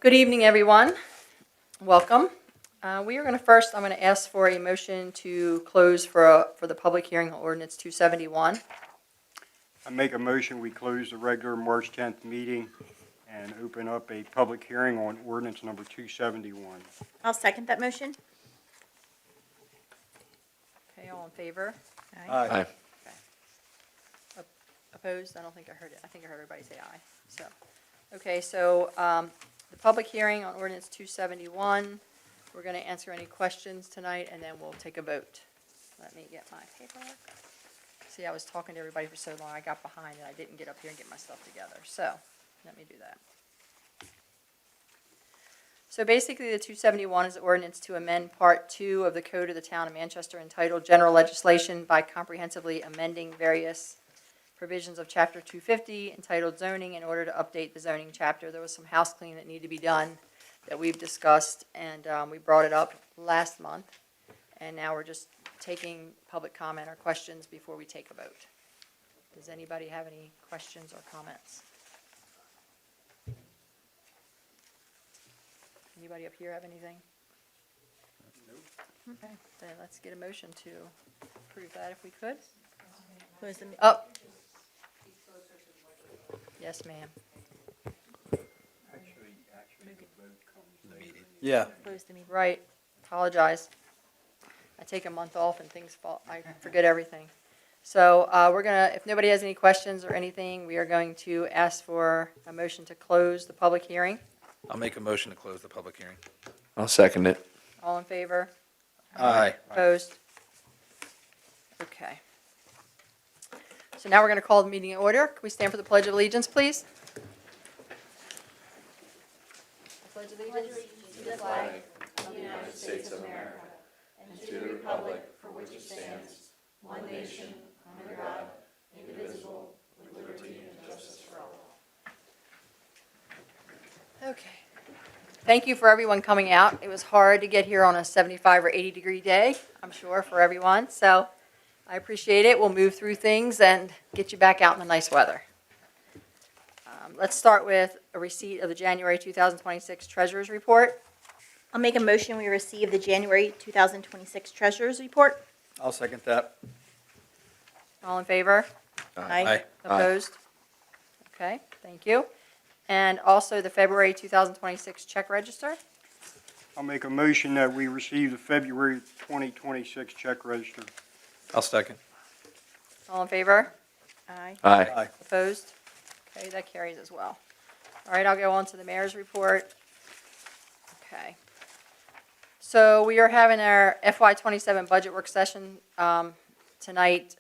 Good evening, everyone. Welcome. I'm going to ask for a motion to close for the public hearing on ordinance 271. I make a motion, we close the regular March 10th meeting and open up a public hearing on ordinance number 271. I'll second that motion. Okay, all in favor? Aye. Opposed? I don't think I heard it. I think I heard everybody say aye. So, the public hearing on ordinance 271, we're going to answer any questions tonight, and then we'll take a vote. Let me get my paperwork. See, I was talking to everybody for so long, I got behind, and I didn't get up here and get my stuff together. So, let me do that. So basically, the 271 is the ordinance to amend Part 2 of the Code of the Town of Manchester entitled General Legislation by comprehensively amending various provisions of Chapter 250 entitled Zoning in order to update the zoning chapter. There was some house cleaning that needed to be done that we've discussed, and we brought it up last month. And now we're just taking public comment or questions before we take a vote. Does anybody have any questions or comments? Anybody up here have anything? Okay, then let's get a motion to approve that if we could. Close the Oh. Yes, ma'am. Yeah. Close the meeting. Right. Apologize. I take a month off and things fall, I forget everything. So we're going to, if nobody has any questions or anything, we are going to ask for a motion to close the public hearing. I'll make a motion to close the public hearing. I'll second it. All in favor? Aye. Opposed? Okay. So now we're going to call the meeting in order. Can we stand for the Pledge of Allegiance, please? I pledge allegiance to the flag of the United States of America and to the republic for which it stands, one nation, under God, indivisible, with liberty and justice for all. Okay. Thank you for everyone coming out. It was hard to get here on a 75 or 80 degree day, I'm sure, for everyone. So I appreciate it. We'll move through things and get you back out in the nice weather. Let's start with a receipt of the January 2026 Treasurer's Report. I'll make a motion we receive the January 2026 Treasurer's Report. I'll second that. All in favor? Aye. Opposed? Okay, thank you. And also the February 2026 check register. I'll make a motion that we receive the February 2026 check register. I'll second. All in favor? Aye. Aye. Opposed? Okay, that carries as well. All right, I'll go on to the mayor's report. Okay. So we are having our FY27 budget work session tonight,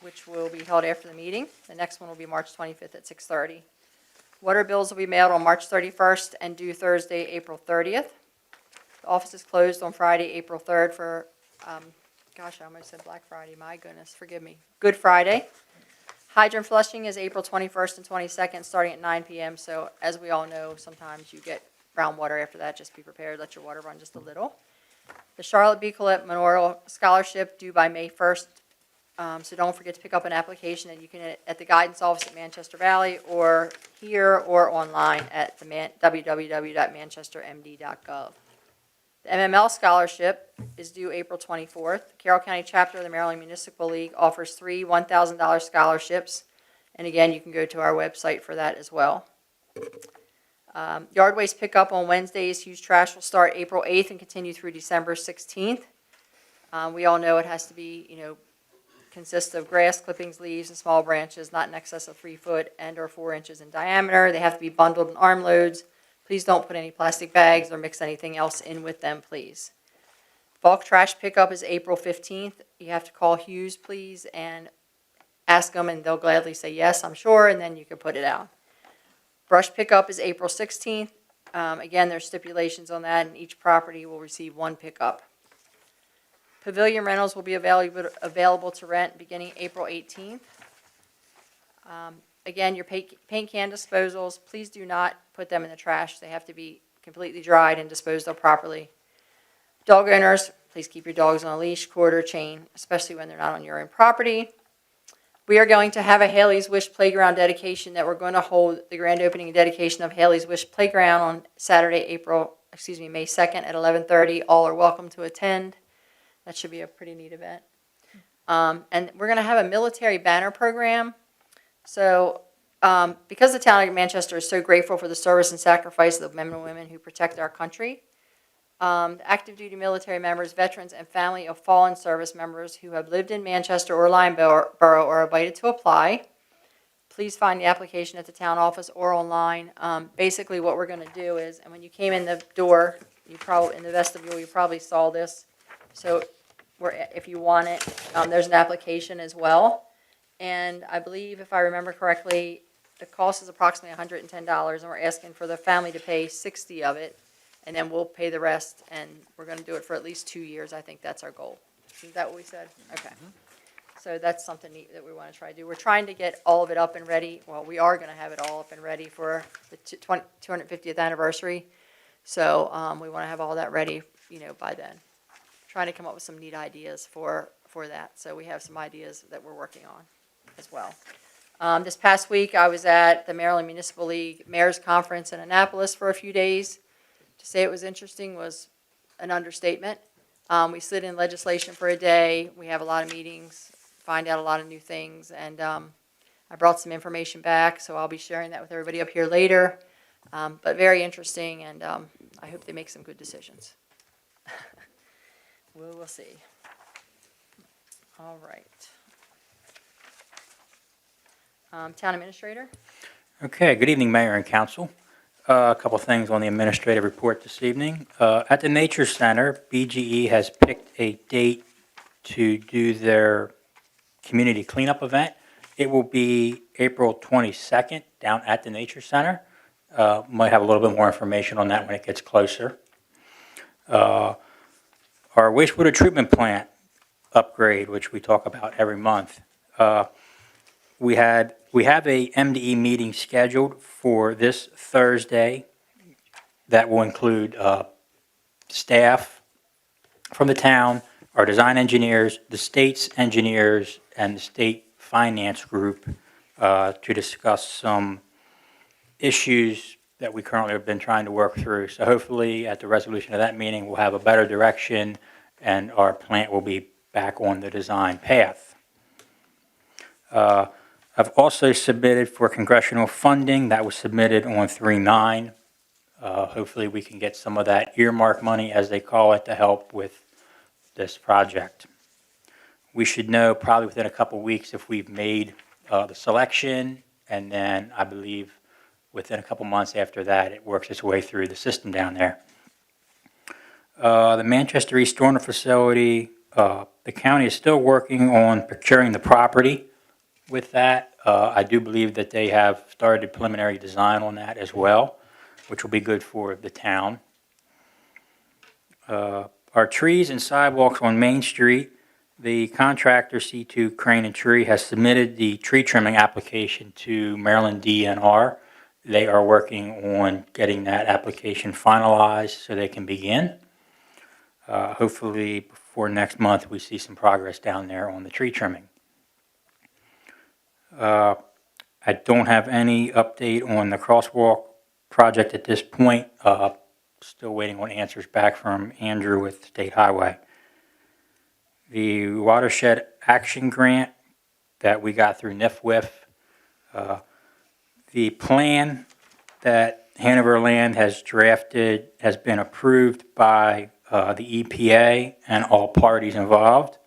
which will be held after the meeting. The next one will be March 25th at 6:30. Water bills will be mailed on March 31st and due Thursday, April 30th. The office is closed on Friday, April 3rd for, gosh, I almost said Black Friday. My goodness, forgive me. Good Friday. Hydrant flushing is April 21st and 22nd, starting at 9 p.m. So as we all know, sometimes you get brown water after that. Just be prepared. Let your water run just a little. The Charlotte B. Collette Memorial Scholarship due by May 1st. So don't forget to pick up an application, and you can at the guidance office at Manchester Valley or here or online at the www.manchestermd.gov. The MML Scholarship is due April 24th. The Carroll County chapter of the Maryland Municipal League offers 3 $1,000 scholarships. And again, you can go to our website for that as well. Yard waste pickup on Wednesdays. Huge trash will start April 8th and continue through December 16th. We all know it has to be, consists of grass, clippings, leaves, and small branches, not in excess of 3 foot and or 4 inches in diameter. They have to be bundled in arm loads. Please don't put any plastic bags or mix anything else in with them, please. Bulk trash pickup is April 15th. You have to call Hughes, please, and ask them, and they'll gladly say yes, I'm sure, and then you can put it out. Brush pickup is April 16th. Again, there's stipulations on that, and each property will receive 1 pickup. Pavilion rentals will be available to rent beginning April 18th. Again, your paint can disposals, please do not put them in the trash. They have to be completely dried and disposed of properly. Dog owners, please keep your dogs on a leash, cord, or chain, especially when they're not on your own property. We are going to have a Haley's Wish Playground dedication that we're going to hold the grand opening and dedication of Haley's Wish Playground on Saturday, May 2nd at 11:30. All are welcome to attend. That should be a pretty neat event. And we're going to have a military banner program. So because the town of Manchester is so grateful for the service and sacrifice of the men and women who protect our country, active duty military members, veterans, and family of fallen service members who have lived in Manchester or Lyme-Borough are invited to apply. Please find the application at the town office or online. Basically, what we're going to do is, and when you came in the door, in the vestibule, you probably saw this. So if you want it, there's an application as well. And I believe, if I remember correctly, the cost is approximately $110, and we're asking for the family to pay $60 of it. And then we'll pay the rest, and we're going to do it for at least 2 years. I think that's our goal. Is that what we said? Okay. So that's something neat that we want to try to do. We're trying to get all of it up and ready. Well, we are going to have it all up and ready for the 250th anniversary. So we want to have all that ready, by then. Trying to come up with some neat ideas for that. So we have some ideas that we're working on as well. This past week, I was at the Maryland Municipal League Mayor's Conference in Annapolis for a few days. To say it was interesting was an understatement. We slid in legislation for a day. We have a lot of meetings, find out a lot of new things, and I brought some information back, so I'll be sharing that with everybody up here later. But very interesting, and I hope they make some good decisions. We'll see. All right. Town Administrator? Okay, good evening, Mayor and Council. A couple things on the administrative report this evening. At the Nature Center, BGE has picked a date to do their community cleanup event. It will be April 22nd down at the Nature Center. Might have a little bit more information on that when it gets closer. Our wastewater treatment plant upgrade, which we talk about every month. We have a MDE meeting scheduled for this Thursday that will include staff from the town, our design engineers, the state's engineers, and the state finance group to discuss some issues that we currently have been trying to work through. So hopefully at the resolution of that meeting, we'll have a better direction and our plant will be back on the design path. I've also submitted for congressional funding. That was submitted on 3/9. Hopefully we can get some of that earmark money, as they call it, to help with this project. We should know probably within a couple weeks if we've made the selection, and then I believe within a couple months after that it works its way through the system down there. The Manchester East Stormer Facility, the county is still working on procuring the property with that. I do believe that they have started preliminary design on that as well, which will be good for the town. Our trees and sidewalks on Main Street, the contractor C2 Crane and Tree has submitted the tree trimming application to Maryland DNR. They are working on getting that application finalized so they can begin. Hopefully before next month we see some progress down there on the tree trimming. I don't have any update on the crosswalk project at this point. Still waiting on answers back from Andrew with State Highway. The Watershed Action Grant that we got through NIFWIF, the plan that Hanover Land has drafted has been approved by the EPA and all parties involved.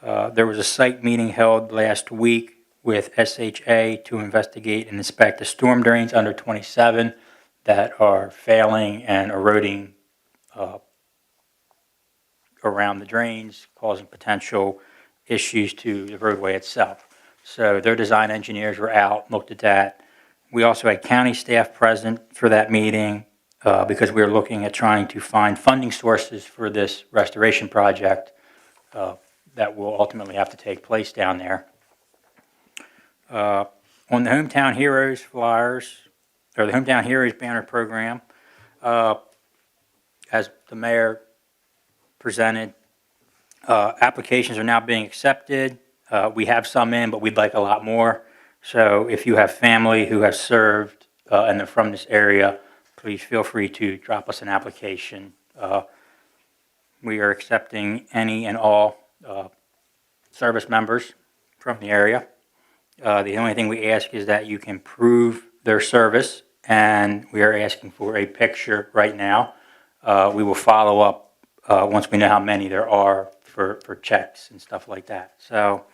There was a site meeting held last week with SHA to investigate and inspect the storm drains under 27 that are failing and eroding around the drains, causing potential issues to the roadway itself. So their design engineers were out, looked at that. We also had county staff present for that meeting because we were looking at trying to find funding sources for this restoration project that will ultimately have to take place down there. On the Hometown Heroes flyers, or the Hometown Heroes banner program, as the mayor presented, applications are now being accepted. We have some in, but we'd like a lot more. So if you have family who has served and they're from this area, please feel free to drop us an application. We are accepting any and all service members from the area. The only thing we ask is that you can prove their service, and we are asking for a picture right now. We will follow up once we know how many there are for checks and stuff like that. So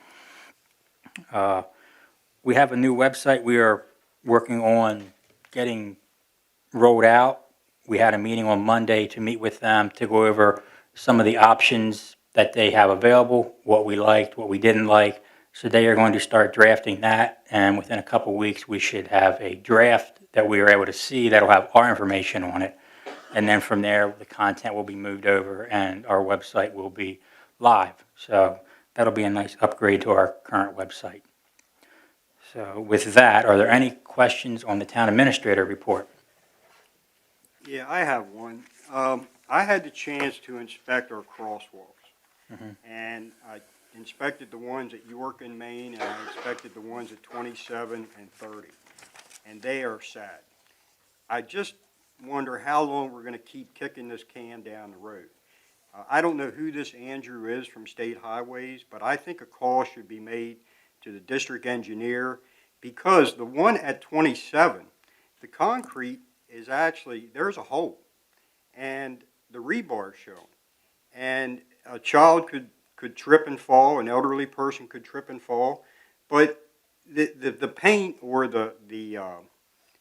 we have a new website we are working on getting rolled out. We had a meeting on Monday to meet with them to go over some of the options that they have available, what we liked, what we didn't like. So they are going to start drafting that, and within a couple of weeks, we should have a draft that we are able to see that'll have our information on it. And then from there, the content will be moved over and our website will be live. So that'll be a nice upgrade to our current website. So with that, are there any questions on the town administrator report? Yeah, I have one. I had the chance to inspect our crosswalks. And I inspected the ones at York and Maine, and I inspected the ones at 27 and 30. And they are sad. I just wonder how long we're going to keep kicking this can down the road. I don't know who this Andrew is from State Highways, but I think a call should be made to the district engineer, because the one at 27, the concrete is actually, there's a hole, and the rebar's shown. And a child could trip and fall, an elderly person could trip and fall, but the paint or the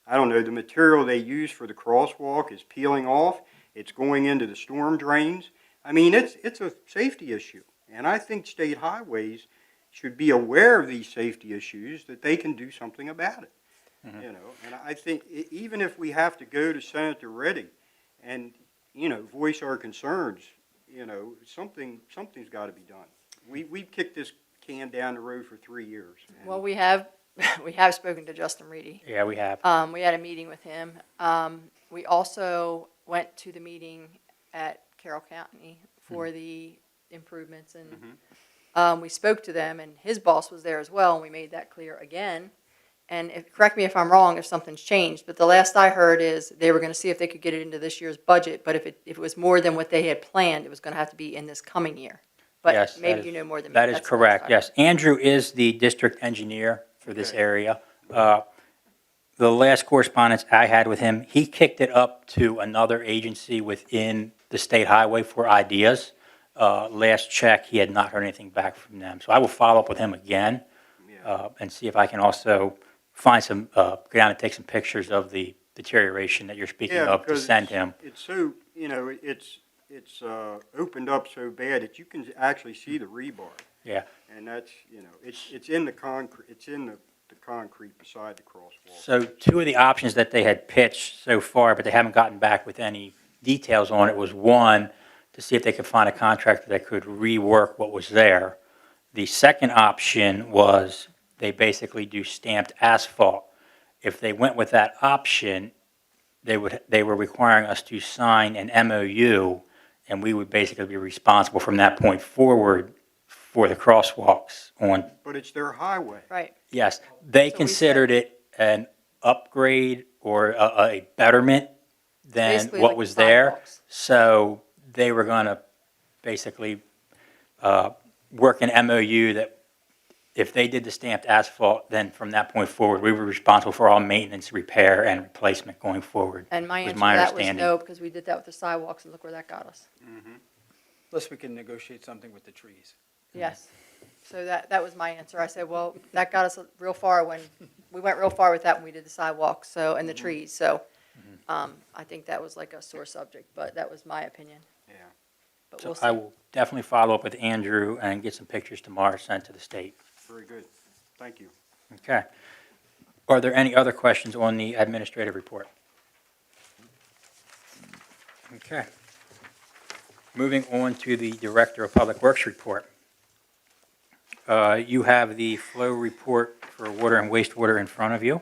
I don't know, the material they use for the crosswalk is peeling off, it's going into the storm drains. I mean, it's a safety issue, and I think State Highways should be aware of these safety issues, that they can do something about it. You know, and I think even if we have to go to Senator Reddy and, you know, voice our concerns, you know, something's got to be done. We've kicked this can down the road for 3 years. Well, we have spoken to Justin Reedy. Yeah, we have. We had a meeting with him. We also went to the meeting at Carroll County for the improvements, and we spoke to them, and his boss was there as well, and we made that clear again. And correct me if I'm wrong, if something's changed, but the last I heard is they were going to see if they could get it into this year's budget, but if it was more than what they had planned, it was going to have to be in this coming year. But Yes, maybe that is- you know more than me. That is That's the last correct, I yes. Andrew is the district engineer for this Okay. area. The last correspondence I had with him, he kicked it up to another agency within the state highway for ideas. Last check, he had not heard anything back from them. So I will follow up with him again and see if I can also find some, go down and take some pictures of the deterioration that you're speaking Yeah, of to because send him. it's so, you know, it's opened up so bad that you can actually see the rebar. Yeah. And that's, you know, it's in the concrete, it's in the concrete beside the crosswalk. So two of the options that they had pitched so far, but they haven't gotten back with any details on it, was one, to see if they could find a contractor that could rework what was there. The second option was they basically do stamped asphalt. If they went with that option, they were requiring us to sign an MOU, and we would basically be responsible from that point forward for the crosswalks on. But it's their highway. Right. Yes, they So we considered it an upgrade or a betterment than Basically what like was the there. sidewalks. So they were going to basically work an MOU that if they did the stamped asphalt, then from that point forward, we were responsible for all maintenance, repair, and replacement going forward. And my was answer to my that was understanding. no, because we did that with the sidewalks, and look where that got us. Plus, we can negotiate something with the trees. Yes. So that was my answer. I said, well, that got us real far when, we went real far with that when we did the sidewalks, so, and the trees, so, I think that was like a sore subject, but that was my opinion. Yeah. But So we'll I see. will definitely follow up with Andrew and get some pictures tomorrow sent to the state. Very good. Thank you. Okay. Are there any other questions on the administrative report? Okay. Moving on to the Director of Public Works report. You have the flow report for water and wastewater in front of you.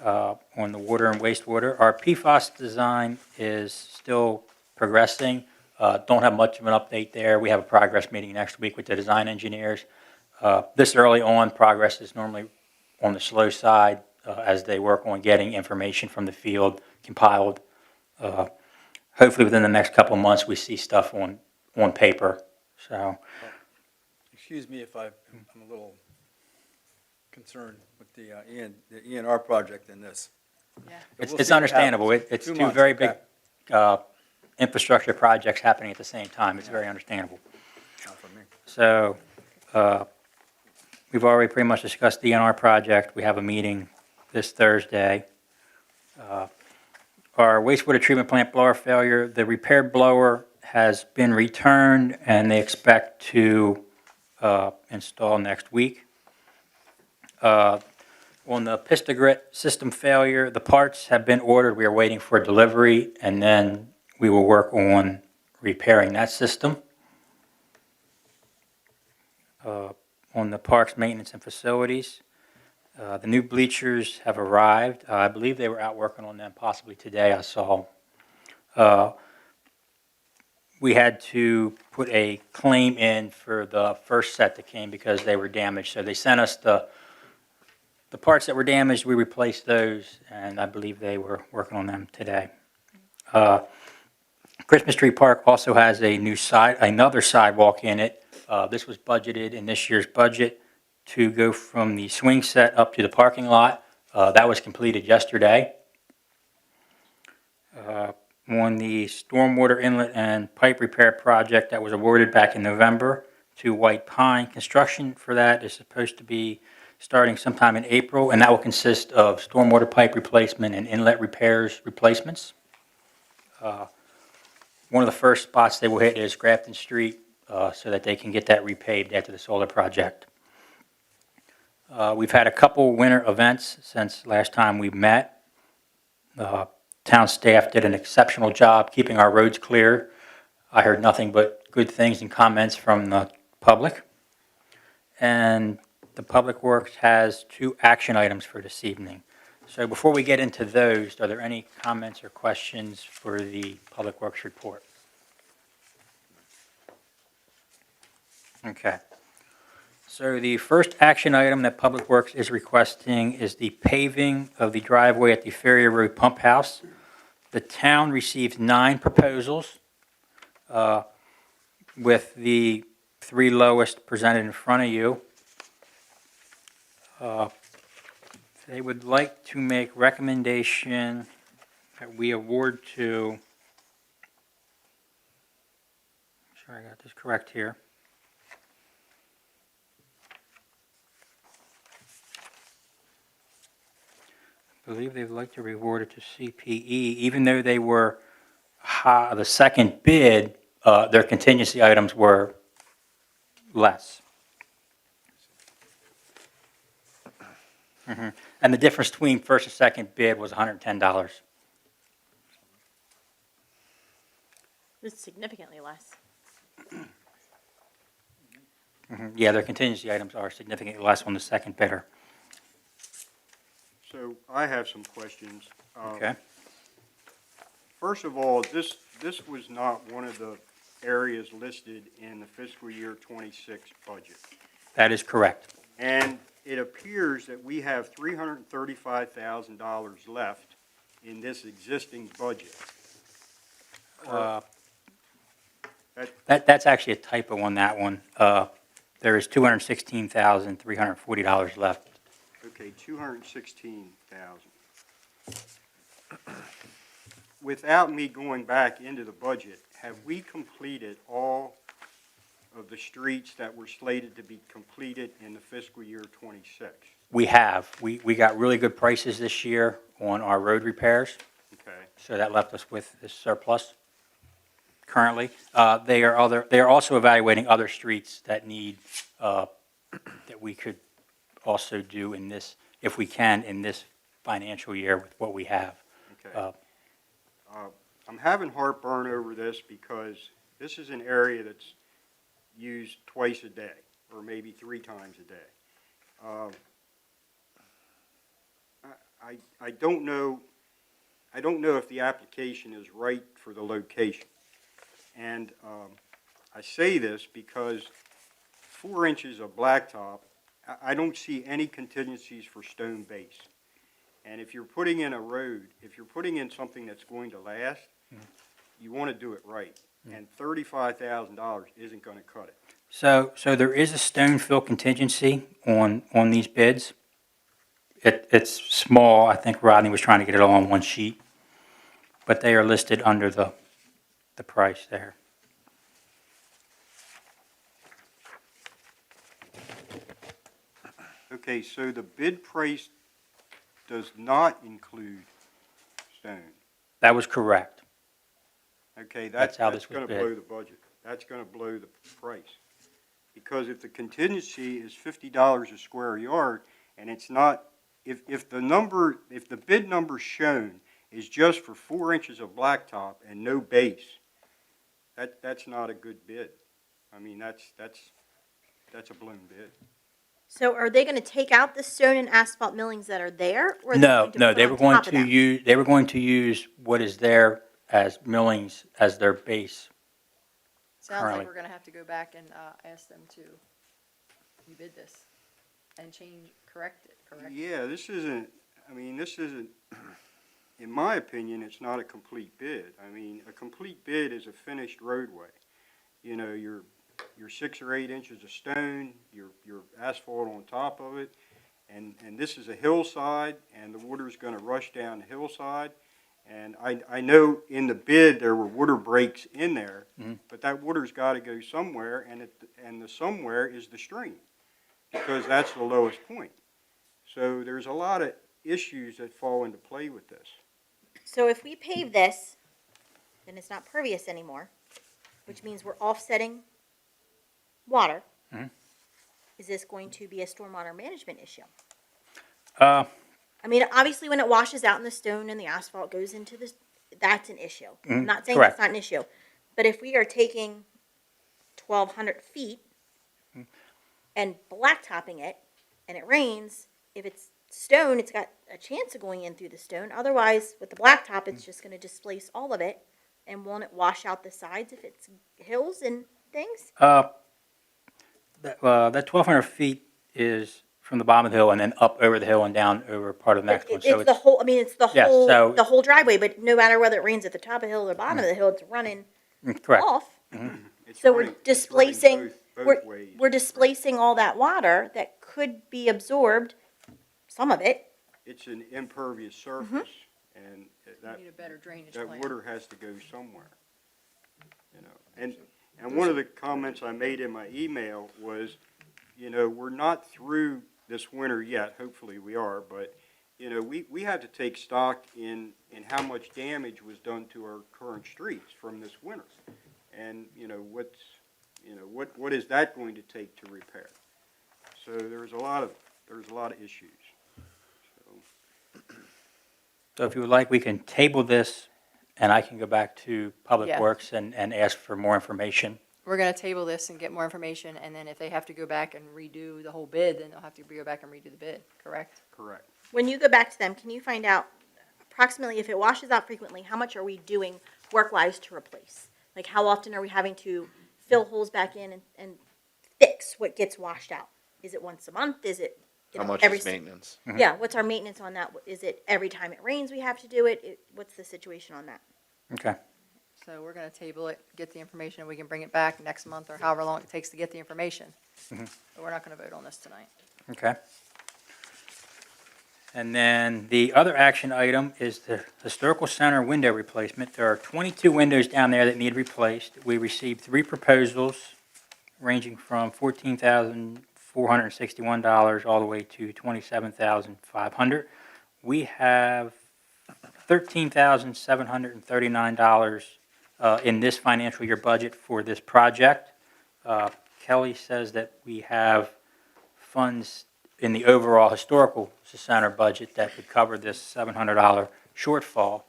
On the water and wastewater, our PFAS design is still progressing. Don't have much of an update there. We have a progress meeting next week with the design engineers. This early on, progress is normally on the slow side as they work on getting information from the field compiled. Hopefully, within the next couple of months, we see stuff on paper. So, Excuse me if I'm a little concerned with the ENR project in this. Yeah. it's, We'll it's see what understandable. happens. It's 2 two months, very okay. big infrastructure projects happening at the same time. It's very understandable. Not for me. So, we've already pretty much discussed the DNR project. We have a meeting this Thursday. Our wastewater treatment plant blower failure, the repaired blower has been returned, and they expect to install next week. On the Pistogrit system failure, the parts have been ordered. We are waiting for delivery, and then we will work on repairing that system. On the parks maintenance and facilities, the new bleachers have arrived. I believe they were out working on them possibly today, I saw. We had to put a claim in for the first set that came because they were damaged. So they sent us the parts that were damaged. We replaced those, and I believe they were working on them today. Christmas Tree Park also has another sidewalk in it. This was budgeted in this year's budget to go from the swing set up to the parking lot. That was completed yesterday. On the stormwater inlet and pipe repair project that was awarded back in November to White Pine, construction for that is supposed to be starting sometime in April, and that will consist of stormwater pipe replacement and inlet replacements. One of the first spots they will hit is Grafton Street so that they can get that repaved after the solar project. We've had a couple winter events since last time we met. Town staff did an exceptional job keeping our roads clear. I heard nothing but good things and comments from the public. And the Public Works has 2 action items for this evening. So before we get into those, are there any comments or questions for the Public Works report? Okay. So the first action item that Public Works is requesting is the paving of the driveway at the Ferry Road Pump House. The town received 9 proposals, with the 3 lowest presented in front of you. They would like to make recommendation that we award to, make sure I got this correct here. I believe they'd like to reward it to CPE, even though they were the second bid, their contingency items were less. And the difference between first and second bid was $110. It's significantly less. Yeah, their contingency items are significantly less on the second bidder. So I have some questions. Okay. First of all, this was not one of the areas listed in the fiscal year '26 budget. That is correct. And it appears that we have $335,000 left in this existing budget. That's actually a typo on that one. There is $216,340 left. Okay, 216,000. Without me going back into the budget, have we completed all of the streets that were slated to be completed in the fiscal year '26? We have. We got really good prices this year on our road repairs, Okay, so that left us with this surplus currently. They are also evaluating other streets that need, that we could also do in this, if we can, in this financial year with what we have. okay. I'm having heartburn over this because this is an area that's used twice a day, or maybe 3 times a day. I don't know if the application is right for the location. And I say this because 4 inches of blacktop, I don't see any contingencies for stone base. And if you're putting in a road, if you're putting in something that's going to last, you want to do it right. And $35,000 isn't going to cut it. So there is a stone fill contingency on these bids. It's small. I think Rodney was trying to get it all on one sheet, but they are listed under the price there. Okay, so the bid price does not include stone. That was correct. Okay, That's how that's this was gonna bid. blow the budget. That's gonna blow the price. Because if the contingency is $50 a square yard, and it's not, if the bid number shown is just for 4 inches of blacktop and no base, that's not a good bid. I mean, that's a blown bid. So are they gonna take out the stone and asphalt millings that are there? Or are they No, going to no, put they on were going top of to them? use, they were going to use what is there as millings as their base. Sounds Currently. like we're gonna have to go back and, ask them to rebid this and correct it, correct? Yeah, this isn't, in my opinion, it's not a complete bid. I mean, a complete bid is a finished roadway. You know, your 6 or 8 inches of stone, your asphalt on top of it, and this is a hillside, and the water's gonna rush down the hillside. And I know in the bid, there were water breaks in there, but that water's gotta go somewhere, and the somewhere is the stream, because that's the lowest point. So there's a lot of issues that fall into play with this. So if we pave this, then it's not pervious anymore, which means we're offsetting water. Mhm. Is this going to be a stormwater management issue? Uh, I mean, obviously, when it washes out and the stone and the asphalt goes into this, that's an issue. I'm not saying correct. that's not an issue. But if we are taking 1,200 feet and blacktopping it, and it rains, if it's stone, it's got a chance of going in through the stone. Otherwise, with the blacktop, it's just gonna displace all of it. And won't it wash out the sides if it's hills and things? that 1,200 feet is from the bottom of the hill and then up over the hill and down over part of the next one. So It's the whole, I mean, it's the Yeah, whole, so- the whole driveway, but no matter whether it rains at the top of the hill or the bottom of the hill, it's running correct. off. It's So running- we're it's running displacing, both ways. we're displacing all that water that could be absorbed, some of it. It's an impervious surface, and We that, need a better drainage that plan. water has to go somewhere. You know, and one of the comments I made in my email was, you know, we're not through this winter yet, hopefully we are, but, you know, we have to take stock in how much damage was done to our current streets from this winter. And, you know, what is that going to take to repair? So there's a lot of issues. So if you would like, we can table this and I can go back to Public Yeah. Works and ask for more information. We're gonna table this and get more information, and then if they have to go back and redo the whole bid, then they'll have to go back and redo the bid, correct? Correct. When you go back to them, can you find out approximately, if it washes out frequently, how much are we doing work-wise to replace? Like, how often are we having to fill holes back in and fix what gets washed out? Is it once a month? Is it, you How know, much every is maintenance? Yeah, what's our maintenance on that? Is it every time it rains we have to do it? What's the situation on that? Okay. So we're gonna table it, get the information, and we can bring it back next month or however long it takes to get the information. But we're not gonna vote on this tonight. Okay. And then the other action item is the Historical Center window replacement. There are 22 windows down there that need replaced. We received 3 proposals ranging from $14,461 all the way to $27,500. We have $13,739 in this financial year budget for this project. Kelly says that we have funds in the overall historical center budget that would cover this $700 shortfall.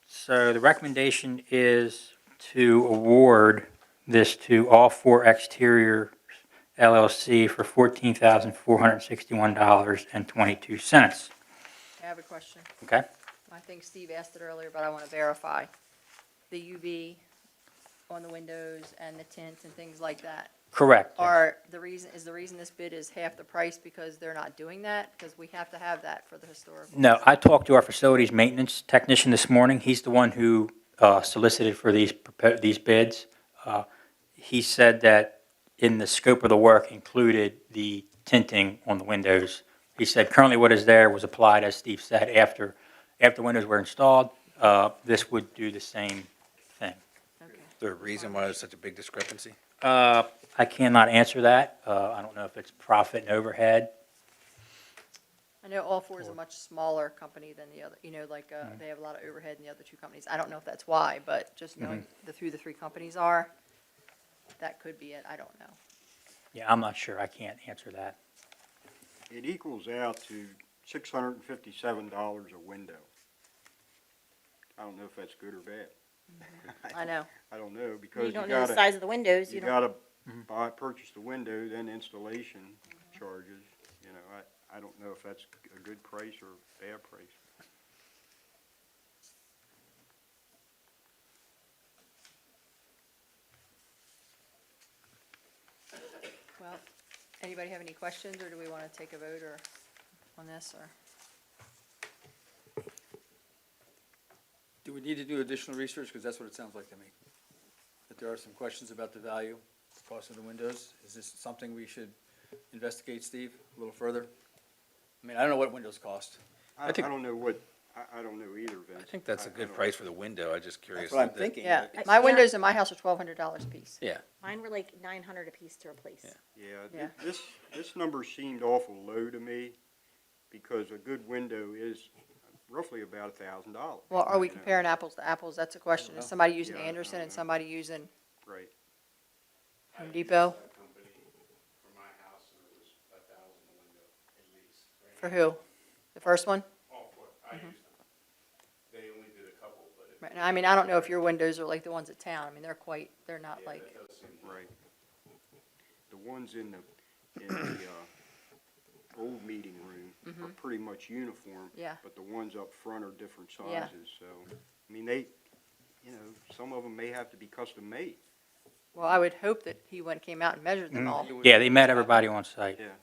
So the recommendation is to award this to All 4 Exteriors LLC for $14,461.22. I have a question. Okay? I think Steve asked it earlier, but I wanna verify. The UV on the windows and the tint and things like that. Correct. yes. Is the reason this bid is half the price because they're not doing that? Because we have to have that for the historical. No, I talked to our facilities maintenance technician this morning. He's the one who solicited for these bids. He said that in the scope of the work included the tinting on the windows. He said currently what is there was applied, as Steve said, after windows were installed. This would do the same thing. Okay. Is there a reason why there's such a big discrepancy? I cannot answer that. I don't know if it's profit and overhead. I know All Four is a much smaller company than the other, like, they have a lot of overhead in the other two companies. I don't know if that's why, but just knowing who the three companies are, that could be it. I don't know. Yeah, I'm not sure. I can't answer that. It equals out to $657 a window. I don't know if that's good or bad. I know. I don't know, because You don't know the size of the windows, you you don't, gotta purchase the window, then installation charges, I don't know if that's a good price or a bad price. Well, anybody have any questions, or do we want to take a vote or on this, or? Do we need to do additional research? Because that's what it sounds like to me. That there are some questions about the value, cost of the windows. Is this something we should investigate, Steve, a little further? I mean, I don't know what windows cost. I think- don't know I don't know either, Vince. I think that's a I good don't- price for the window. I'm just curious. That's what I'm that- thinking. Yeah, but- my windows in my house are $1,200 a piece. Yeah. mine were like 900 a piece to replace. Yeah. Yeah, this number seemed awful low to me, because a good window is roughly about $1,000. Well, are we you know? comparing apples to apples? That's a question. Is somebody using Yeah, I Anderson don't and know. somebody using Right. Home Depot? For my house, and it was 1,000 a window at least. For who? The first one? All four, I used them. They only did a couple, but it. Right, now, I mean, I don't know if your windows are like the ones at town. I mean, they're not Yeah, like, that does seem. Right. The ones in the old meeting room are pretty much uniform. Yeah. But the ones up front are different Yeah. sizes, so, I mean, some of them may have to be custom made. well, I would hope that he came out and measured them all. Yeah, they met everybody on site. Yeah.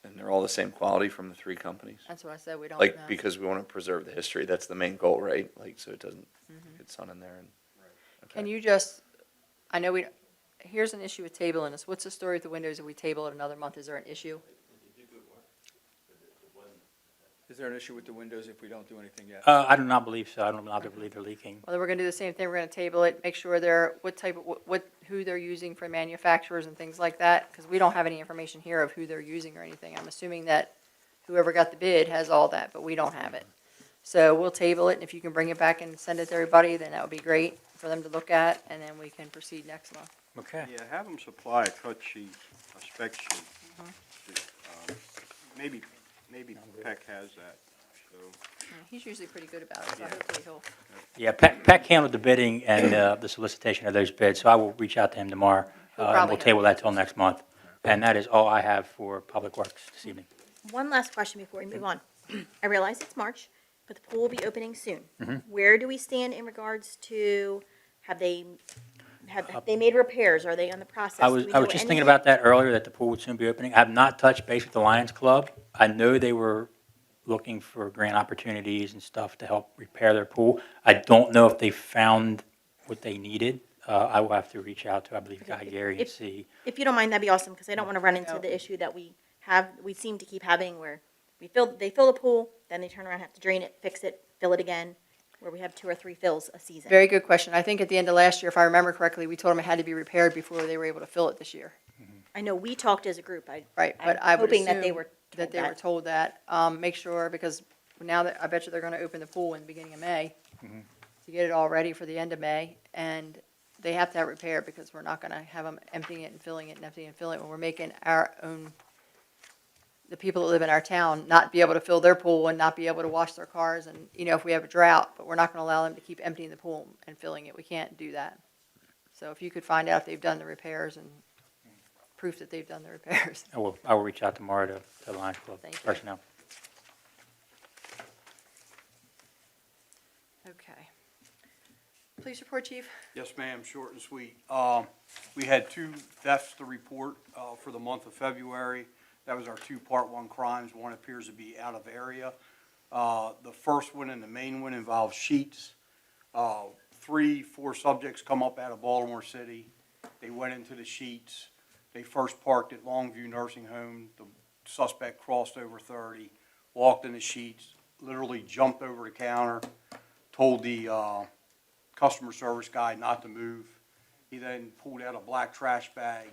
And they're all the same quality from the three companies? That's what I said, we don't Like, know. because we want to preserve the history, that's the main goal, right? Like, so it doesn't get sun in there and. Can okay. you just, I know here's an issue with tabling this. What's the story with the windows if we table it another month? Is there an issue? Is there an issue with the windows if we don't do anything yet? I do not believe so. I don't believe they're leaking. Well, then we're gonna do the same thing. We're gonna table it, make sure who they're using for manufacturers and things like that, because we don't have any information here of who they're using or anything. I'm assuming that whoever got the bid has all that, but we don't have it. So we'll table it, and if you can bring it back and send it to everybody, then that would be great for them to look at, and then we can proceed next month. Okay. Yeah, have them supply a cut sheet, a spec sheet. Maybe Peck has that, so. Yeah, he's usually pretty good about it, so hopefully he'll. Yeah, Peck handled the bidding and the solicitation of those bids, so I will reach out to him tomorrow. He'll And probably we'll table that till next month. And that is all I have for Public Works this evening. One last question before we move on. I realize it's March, but the pool will be opening soon. Mm-hmm. Where do we stand in regards to, have they made repairs? Are they on the process? I Do was we I know was just thinking anything? about that earlier, that the pool would soon be opening. I have not touched base with the Lions Club. I know they were looking for grant opportunities and stuff to help repair their pool. I don't know if they found what they needed. I will have to reach out to, I believe, Guy Gary and see. If you don't mind, that'd be awesome, because I don't want to run into the issue that we seem to keep having, where they fill the pool, then they turn around, have to drain it, fix it, fill it again, where we have 2 or 3 fills a season. Very good question. I think at the end of last year, if I remember correctly, we told them it had to be repaired before they were able to fill it this year. I know we talked as a group. Right, I'm but I would hoping that they assume were that they were told that. Make sure, because now that, I bet you they're gonna open the pool in the beginning of May to get it all ready for the end of May, and they have to have it repaired, because we're not gonna have them emptying it and filling it and emptying and filling it when we're making our own, the people that live in our town, not be able to fill their pool and not be able to wash their cars, and, if we have a drought, but we're not gonna allow them to keep emptying the pool and filling it. We can't do that. So if you could find out if they've done the repairs and proof that they've done the repairs. I will reach out tomorrow to the Lions Club Thank you. personnel. Okay. Police report, chief? Yes, ma'am, short and sweet. We had 2 thefts to report for the month of February. That was our 2 Part 1 crimes. One appears to be out of area. The first one and the main one involves sheets. 3, 4 subjects come up out of Baltimore City. They went into the sheets. They first parked at Longview Nursing Home. The suspect crossed over 30, walked in the sheets, literally jumped over the counter, told the customer service guy not to move. He then pulled out a black trash bag,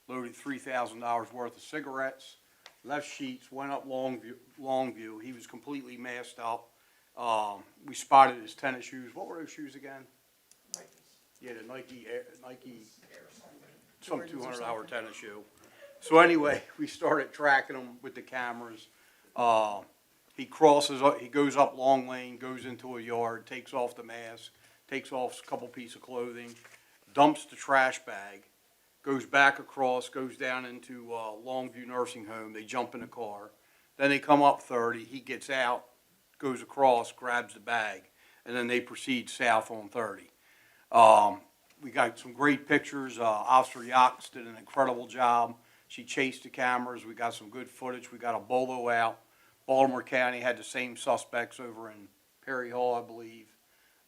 loaded $3,000 worth of cigarettes, left sheets, went up Longview. He was completely masked up. We spotted his tennis shoes. What were those shoes again? Yeah, the Nike, some $200 tennis shoe. So anyway, we started tracking him with the cameras. He crosses, he goes up Long Lane, goes into a yard, takes off the mask, takes off a couple pieces of clothing, dumps the trash bag, goes back across, goes down into Longview Nursing Home. They jump in the car. Then they come up 30. He gets out, goes across, grabs the bag, and then they proceed south on 30. We got some great pictures. Officer Yachts did an incredible job. She chased the cameras. We got some good footage. We got a bolo out. Baltimore County had the same suspects over in Perry Hall, I believe.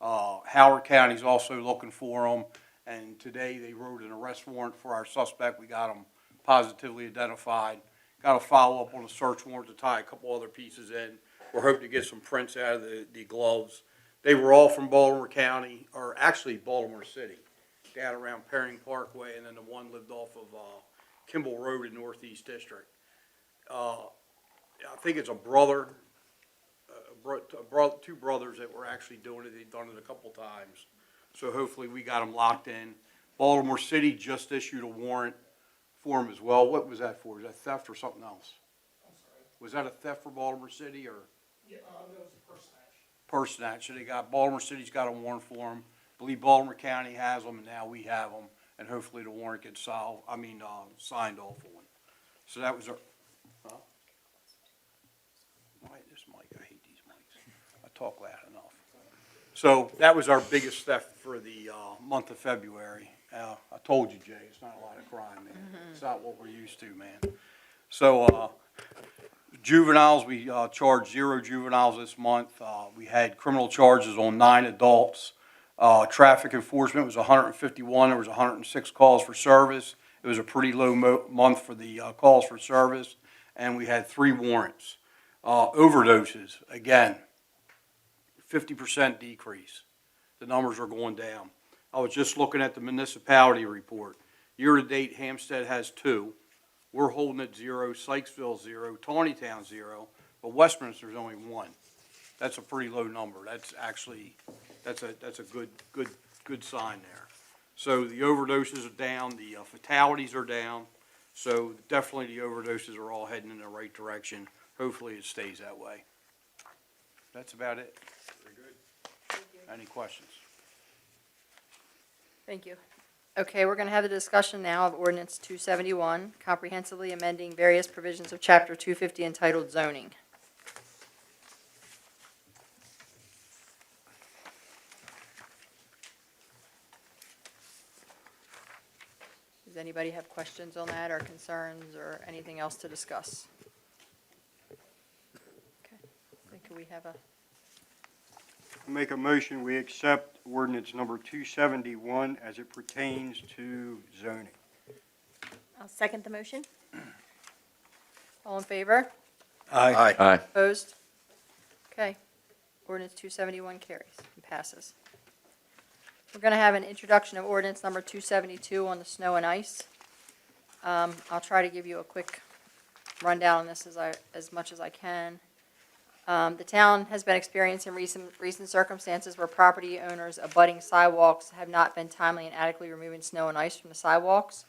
Howard County's also looking for them. And today they wrote an arrest warrant for our suspect. We got him positively identified. Got a follow-up on a search warrant to tie a couple other pieces in. We're hoping to get some prints out of the gloves. They were all from Baltimore County, or actually Baltimore City, down around Perring Parkway, and then the one lived off of Kimball Road in Northeast District. I think it's a brother, two brothers that were actually doing it. They've done it a couple times. So hopefully we got them locked in. Baltimore City just issued a warrant for them as well. What was that for? Is that theft or something else? I'm sorry. Was that a theft for Baltimore City or? Yeah, that was a purse snatch. Purse snatch. So they got, Baltimore City's got a warrant for them. I believe Baltimore County has them, and now we have them. And hopefully the warrant gets signed off on. So that was our, why this mic, I hate these mics. I talk loud enough. So that was our biggest theft for the month of February. I told you, Jay, it's not a lot of crime, man. It's not what we're used to, man. So juveniles, we charged 0 juveniles this month. We had criminal charges on 9 adults. Traffic enforcement was 151. There was 106 calls for service. It was a pretty low month for the calls for service. And we had 3 warrants. Overdoses, again, 50% decrease. The numbers are going down. I was just looking at the municipality report. Year-to-date, Hampstead has 2. We're holding at 0, Sykesville 0, Tawnytown 0, but Westminster's only 1. That's a pretty low number. That's actually, that's a good sign there. So the overdoses are down, the fatalities are down. So definitely the overdoses are all heading in the right direction. Hopefully it stays that way. That's about it. Very good. Any questions? Thank you. Okay, we're going to have the discussion now of ordinance 271, comprehensively amending various provisions of chapter 250 entitled zoning. Does anybody have questions on that or concerns or anything else to discuss? Okay, can we have a, Make a motion, we accept ordinance number 271 as it pertains to zoning. I'll second the motion. all in favor? Aye. Aye. Opposed? Okay. Ordinance 271 carries and passes. We're going to have an introduction of ordinance number 272 on the snow and ice. I'll try to give you a quick rundown on this as much as I can. The town has been experiencing recent circumstances where property owners abutting sidewalks have not been timely and adequately removing snow and ice from the sidewalks.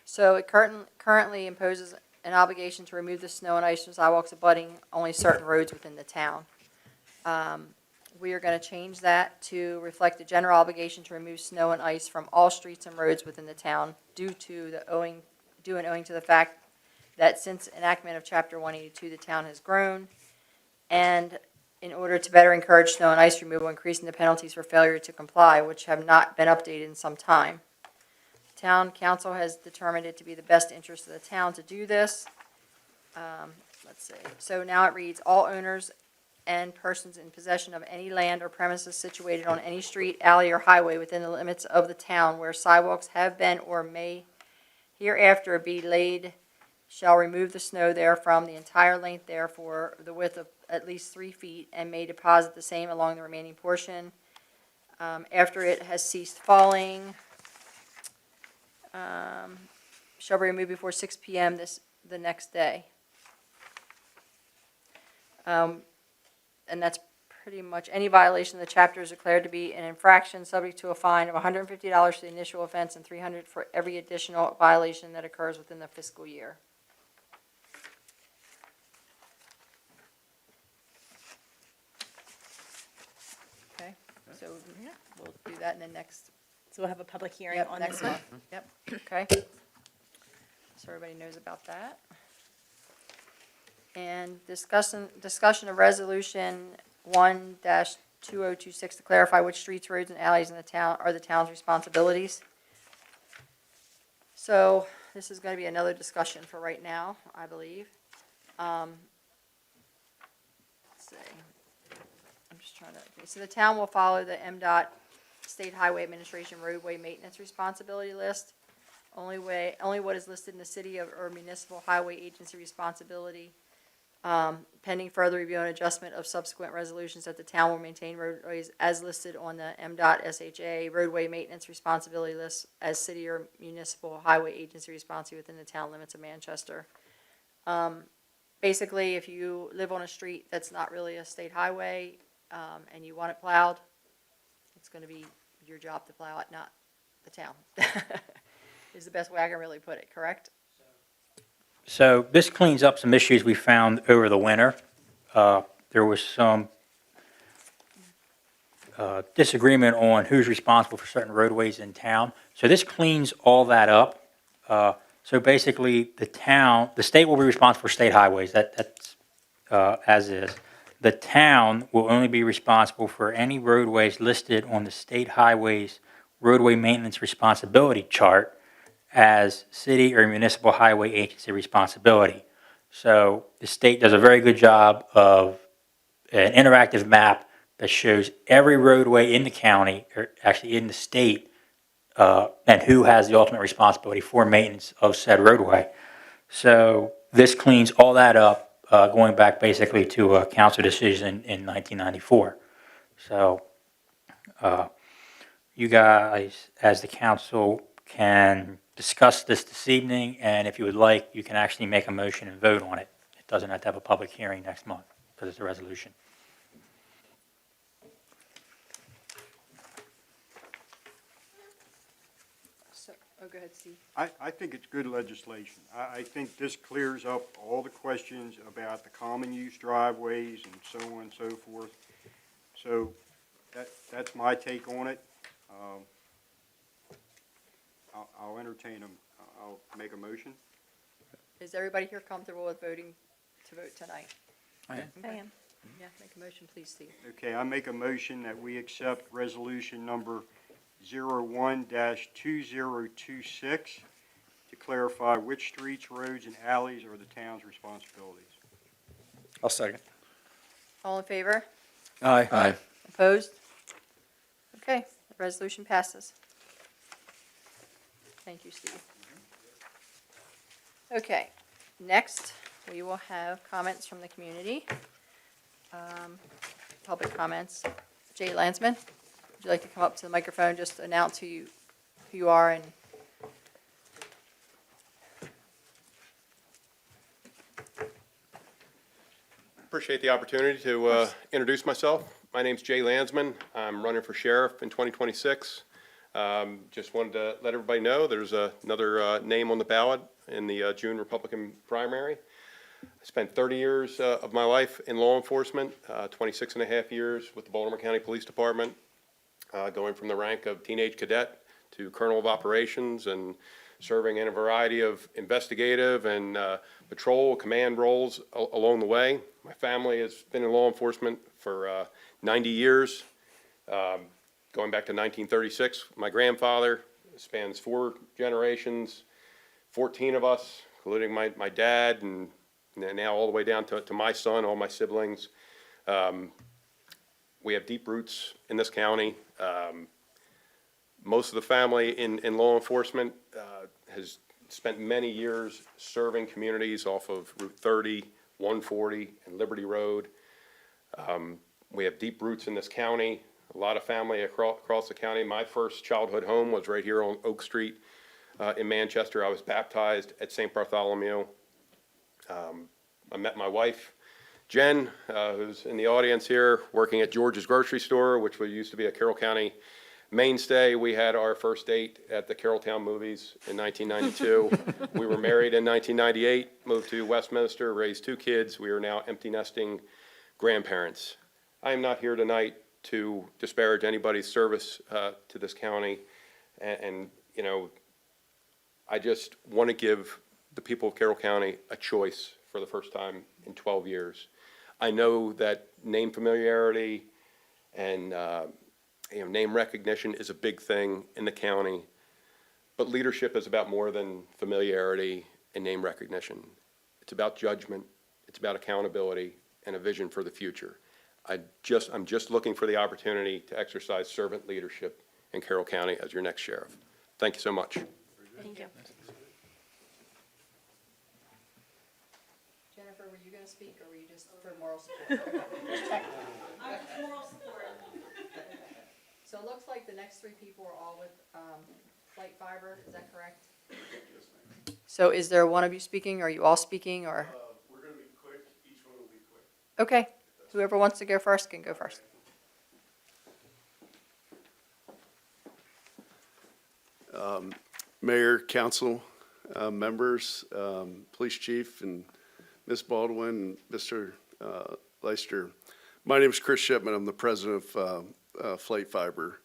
So it currently imposes an obligation to remove the snow and ice from sidewalks abutting only certain roads within the town. We are going to change that to reflect the general obligation to remove snow and ice from all streets and roads within the town due and owing to the fact that since enactment of Chapter 182, the town has grown, and in order to better encourage snow and ice removal, increasing the penalties for failure to comply, which have not been updated in some time. Town council has determined it to be the best interest of the town to do this. Let's see, so now it reads, all owners and persons in possession of any land or premises situated on any street, alley, or highway within the limits of the town where sidewalks have been or may hereafter be laid shall remove the snow therefrom the entire length therefore the width of at least 3 feet and may deposit the same along the remaining portion after it has ceased falling. Shall be removed before 6 p.m. the next day. And that's pretty much any violation of the chapter is declared to be an infraction subject to a fine of $150 for the initial offense and $300 for every additional violation that occurs within the fiscal year. Okay, so we'll do that in the next. So we'll have a public hearing Yep, on next this one. month. Yep, okay. So everybody knows about that. And discussion of resolution 1-2026 to clarify which streets, roads, and alleys in the town are the town's responsibilities. So this is gonna be another discussion for right now, I believe. Let's see. I'm just trying to, okay, so the town will follow the MDOT State Highway Administration roadway maintenance responsibility list. Only what is listed in the city of or municipal highway agency responsibility. Pending further review and adjustment of subsequent resolutions that the town will maintain roadways as listed on the MDOT SHA roadway maintenance responsibility list as city or municipal highway agency responsibility within the town limits of Manchester. Basically, if you live on a street that's not really a state highway, and you want it plowed, it's gonna be your job to plow it, not the town. Is the best way I can really put it, correct? So this cleans up some issues we found over the winter. There was some disagreement on who's responsible for certain roadways in town. So this cleans all that up. So basically, the state will be responsible for state highways. That's as is. The town will only be responsible for any roadways listed on the state highways roadway maintenance responsibility chart as city or municipal highway agency responsibility. So the state does a very good job of an interactive map that shows every roadway in the county, or actually in the state, and who has the ultimate responsibility for maintenance of said roadway. So this cleans all that up, going back basically to a council decision in 1994. So you guys, as the council, can discuss this evening, and if you would like, you can actually make a motion and vote on it. It doesn't have to have a public hearing next month, because it's a resolution. So, go ahead, Steve. I think it's good legislation. I think this clears up all the questions about the common use driveways and so on and so forth. So that's my take on it. I'll entertain them. I'll make a motion. Is everybody here comfortable with voting to vote tonight? I am. I am. Yeah, make a motion, please, Steve. Okay, I make a motion that we accept resolution number 01-2026 to clarify which streets, roads, and alleys are the town's responsibilities. I'll second. All in favor? Aye. Aye. Opposed? Okay, the resolution passes. Thank you, Steve. Okay, next, we will have comments from the community. Public comments. Jay Landsman, would you like to come up to the microphone, just to announce who you are and Appreciate the opportunity to introduce myself. My name's Jay Landsman. I'm running for sheriff in 2026. Just wanted to let everybody know there's another name on the ballot in the June Republican primary. I spent 30 years of my life in law enforcement, 26 and a half years with the Baltimore County Police Department, going from the rank of teenage cadet to colonel of operations, and serving in a variety of investigative and patrol, command roles along the way. My family has been in law enforcement for 90 years, going back to 1936. My grandfather spans 4 generations, 14 of us, including my dad, and now all the way down to my son, all my siblings. We have deep roots in this county. Most of the family in law enforcement has spent many years serving communities off of Route 30, 140, and Liberty Road. We have deep roots in this county, a lot of family across the county. My first childhood home was right here on Oak Street in Manchester. I was baptized at St. Bartholomew. I met my wife, Jen, who's in the audience here, working at George's Grocery Store, which used to be a Carroll County mainstay. We had our first date at the Carrolltown movies in 1992. We were married in 1998, moved to Westminster, raised 2 kids. We are now empty nesting grandparents. I am not here tonight to disparage anybody's service to this county. And, you know, I just want to give the people of Carroll County a choice for the first time in 12 years. I know that name familiarity and name recognition is a big thing in the county, but leadership is about more than familiarity and name recognition. It's about judgment, it's about accountability, and a vision for the future. I'm just looking for the opportunity to exercise servant leadership in Carroll County as your next sheriff. Thank you so much. Thank you. Jennifer, were you going to speak, or were you just for moral support? Just checking. Moral support. So it looks like the next 3 people are all with Flight Fiber, is that correct? So is there one of you speaking, or are you all speaking, or? We're gonna be quick, each one will be quick. Okay, whoever wants to go first can go first. Mayor, council, members, police chief, and Ms. Baldwin, and Mr. Leister. My name is Chris Shipman. I'm the president of Flight Fiber.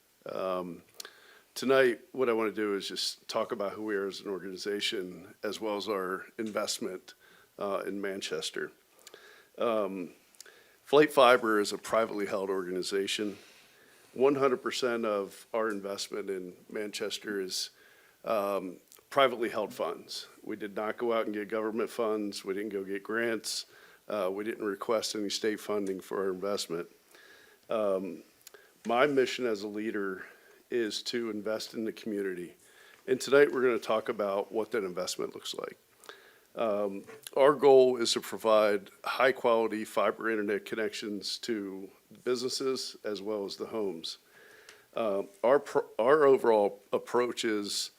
Tonight, what I want to do is just talk about who we are as an organization, as well as our investment in Manchester. Flight Fiber is a privately held organization. 100% of our investment in Manchester is privately held funds. We did not go out and get government funds. We didn't go get grants. We didn't request any state funding for our investment. My mission as a leader is to invest in the community. And tonight we're going to talk about what that investment looks like. Our goal is to provide high-quality fiber internet connections to businesses as well as the homes. Our overall approach is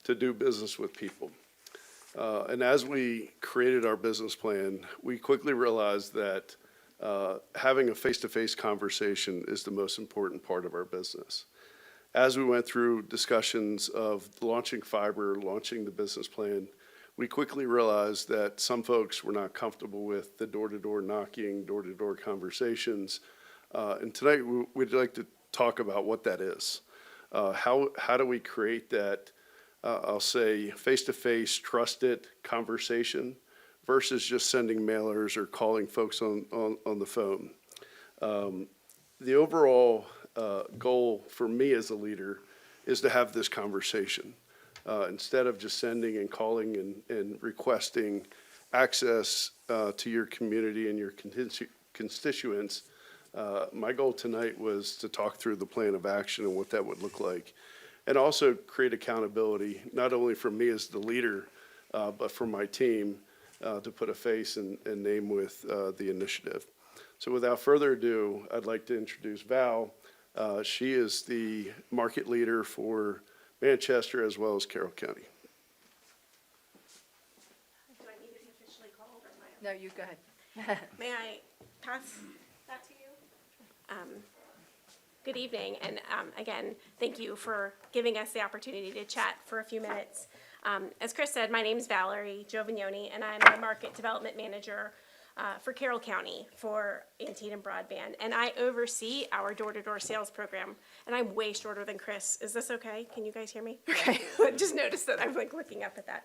to do business with people. And as we created our business plan, we quickly realized that having a face-to-face conversation is the most important part of our business. As we went through discussions of launching fiber, launching the business plan, we quickly realized that some folks were not comfortable with the door-to-door knocking, door-to-door conversations. And tonight, we'd like to talk about what that is. How do we create that, I'll say, face-to-face, trusted conversation versus just sending mailers or calling folks on the phone? The overall goal for me as a leader is to have this conversation. Instead of just sending and calling and requesting access to your community and your constituents, my goal tonight was to talk through the plan of action and what that would look like. And also create accountability, not only from me as the leader, but from my team to put a face and name with the initiative. So without further ado, I'd like to introduce Val. She is the market leader for Manchester as well as Carroll County. Do I need to be officially called or am I? No, you go ahead. May I pass that to you? Good evening, and again, thank you for giving us the opportunity to chat for a few minutes. As Chris said, my name is Valerie Giovignoni, and I'm the Market Development Manager for Carroll County for Antietam Broadband, and I oversee our door-to-door sales program. And I'm way shorter than Chris. Is this okay? Can you guys hear me? Okay. Just noticed that I'm like looking up at that.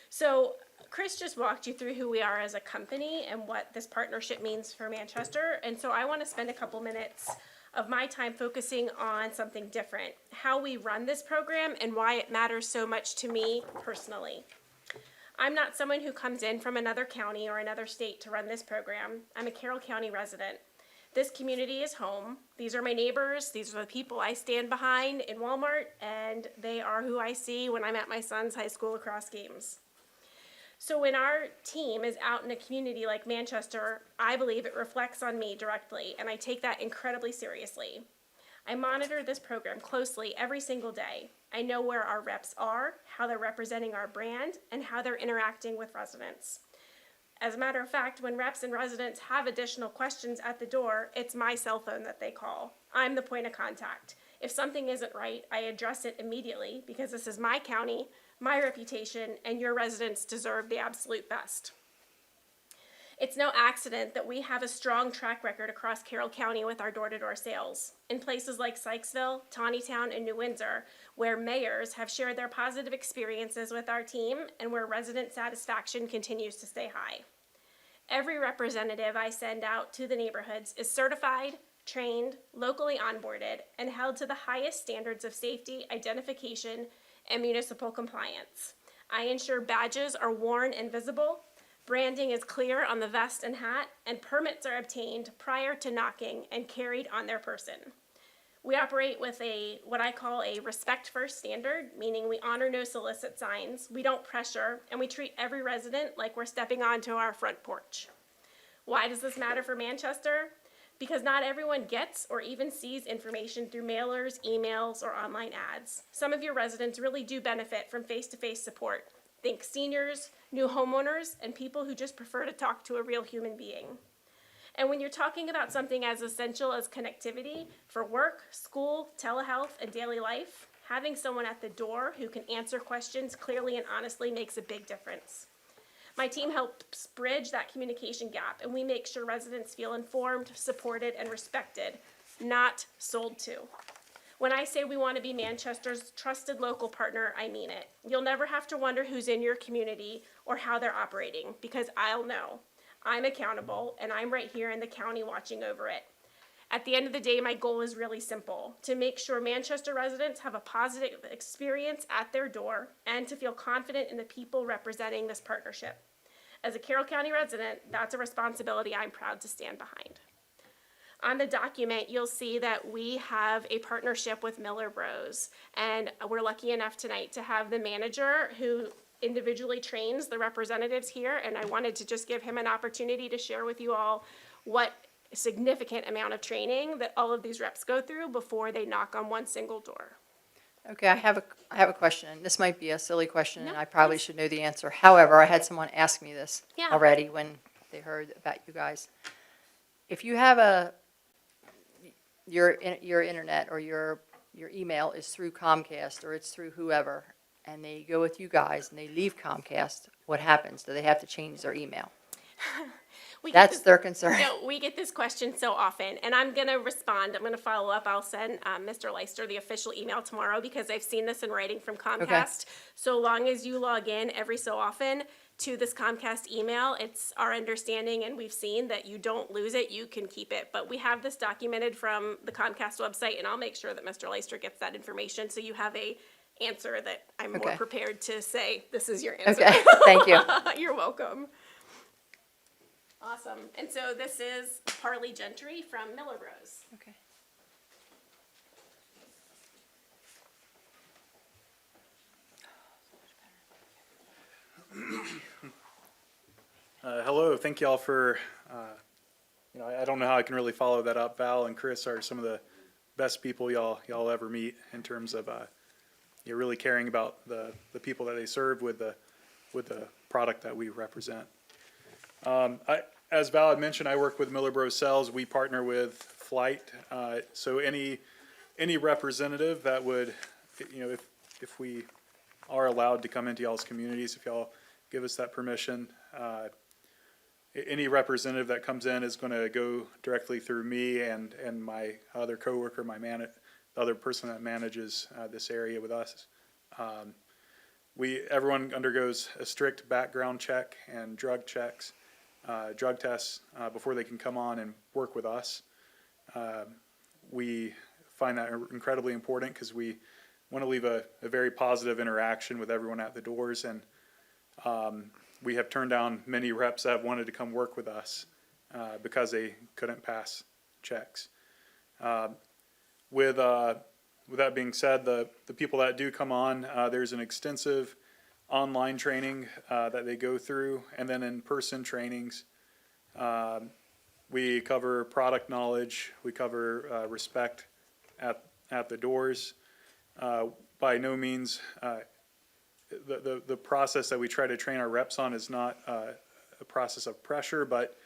So Chris just walked you through who we are as a company and what this partnership means for Manchester. And so I want to spend a couple minutes of my time focusing on something different, how we run this program and why it matters so much to me personally. I'm not someone who comes in from another county or another state to run this program. I'm a Carroll County resident. This community is home. These are my neighbors. These are the people I stand behind in Walmart, and they are who I see when I'm at my son's high school lacrosse games. So when our team is out in a community like Manchester, I believe it reflects on me directly, and I take that incredibly seriously. I monitor this program closely every single day. I know where our reps are, how they're representing our brand, and how they're interacting with residents. As a matter of fact, when reps and residents have additional questions at the door, it's my cell phone that they call. I'm the point of contact. If something isn't right, I address it immediately because this is my county, my reputation, and your residents deserve the absolute best. It's no accident that we have a strong track record across Carroll County with our door-to-door sales. In places like Sykesville, Tawnytown, and New Windsor, where mayors have shared their positive experiences with our team and where resident satisfaction continues to stay high. Every representative I send out to the neighborhoods is certified, trained, locally onboarded, and held to the highest standards of safety, identification, and municipal compliance. I ensure badges are worn and visible, branding is clear on the vest and hat, and permits are obtained prior to knocking and carried on their person. We operate with what I call a respect first standard, meaning we honor no solicit signs, we don't pressure, and we treat every resident like we're stepping onto our front porch. Why does this matter for Manchester? Because not everyone gets or even sees information through mailers, emails, or online ads. Some of your residents really do benefit from face-to-face support. Think seniors, new homeowners, and people who just prefer to talk to a real human being. And when you're talking about something as essential as connectivity for work, school, telehealth, and daily life, having someone at the door who can answer questions clearly and honestly makes a big difference. My team helps bridge that communication gap, and we make sure residents feel informed, supported, and respected, not sold to. When I say we want to be Manchester's trusted local partner, I mean it. You'll never have to wonder who's in your community or how they're operating, because I'll know. I'm accountable, and I'm right here in the county watching over it. At the end of the day, my goal is really simple: to make sure Manchester residents have a positive experience at their door and to feel confident in the people representing this partnership. As a Carroll County resident, that's a responsibility I'm proud to stand behind. On the document, you'll see that we have a partnership with Miller Bros, and we're lucky enough tonight to have the manager who individually trains the representatives here, and I wanted to just give him an opportunity to share with you all what significant amount of training that all of these reps go through before they knock on one single door. Okay, I have a question. This might be a silly question, and No, I probably should know the answer. However, I had someone ask me this Yeah. already when they heard about you guys. If you have your internet or your email is through Comcast or it's through whoever, and they go with you guys and they leave Comcast, what happens? Do they have to change their email? That's their concern. No, we get this question so often, and I'm going to respond. I'm going to follow up. I'll send Mr. Leister the official email tomorrow because I've seen this in writing from Comcast. So long as you log in every so often to this Comcast email, it's our understanding, and we've seen that you don't lose it, you can keep it. But we have this documented from the Comcast website, and I'll make sure that Mr. Leister gets that information so you have a answer that I'm more Okay. prepared to say, this is your answer. Okay, thank you. You're welcome. Awesome. And so this is Parley Gentry from Miller Bros. Okay. Hello, thank y'all for, I don't know how I can really follow that up. Val and Chris are some of the best people y'all ever meet in terms of, you're really caring about the people that they serve with the product that we represent. As Val had mentioned, I work with Miller Bros Sales. We partner with Flight. So any representative that would, if we are allowed to come into y'all's communities, if y'all give us that permission, any representative that comes in is going to go directly through me and my other coworker, the other person that manages this area with us. Everyone undergoes a strict background check and drug checks, drug tests before they can come on and work with us. We find that incredibly important because we want to leave a very positive interaction with everyone at the doors, and we have turned down many reps that wanted to come work with us because they couldn't pass checks. With that being said, the people that do come on, there's an extensive online training that they go through, and then in-person trainings. We cover product knowledge, we cover respect at the doors. By no means, the process that we try to train our reps on is not a process of pressure, but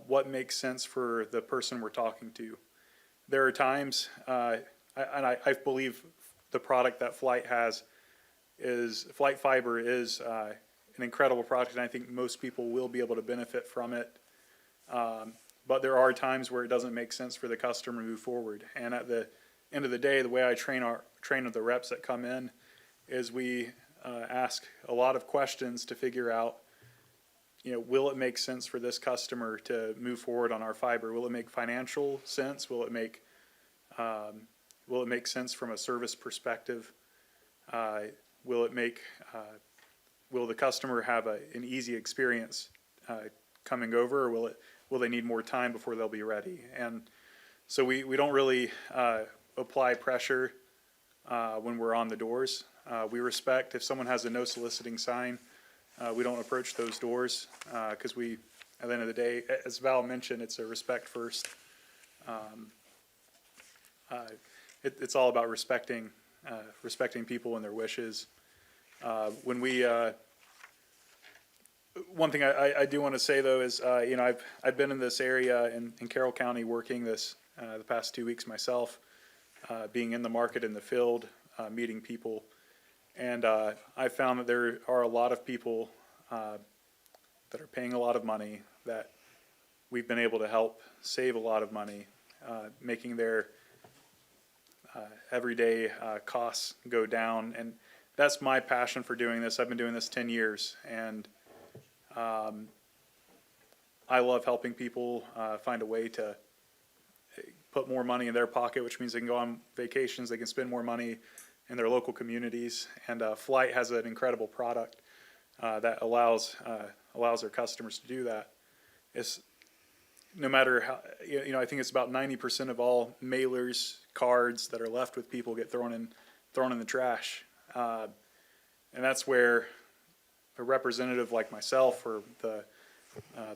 what makes sense for the person we're talking to. There are times, I believe the product that Flight has Flight Fiber is an incredible product, and I think most people will be able to benefit from it. But there are times where it doesn't make sense for the customer to move forward. And at the end of the day, the way I train the reps that come in is we ask a lot of questions to figure out, will it make sense for this customer to move forward on our fiber? Will it make financial sense? Will it make sense from a service perspective? Will the customer have an easy experience coming over, or will they need more time before they'll be ready? And so we don't really apply pressure when we're on the doors. We respect if someone has a no soliciting sign. We don't approach those doors because at the end of the day, as Val mentioned, it's a respect first. It's all about respecting people and their wishes. One thing I do want to say though is, I've been in this area in Carroll County working the past 2 weeks myself, being in the market in the field, meeting people, and I found that there are a lot of people that are paying a lot of money that we've been able to help save a lot of money, making their everyday costs go down, and that's my passion for doing this. I've been doing this 10 years, and I love helping people find a way to put more money in their pocket, which means they can go on vacations, they can spend more money in their local communities, and Flight has an incredible product that allows their customers to do that. It's no matter how, I think it's about 90% of all mailers, cards that are left with people get thrown in the trash, and that's where a representative like myself or the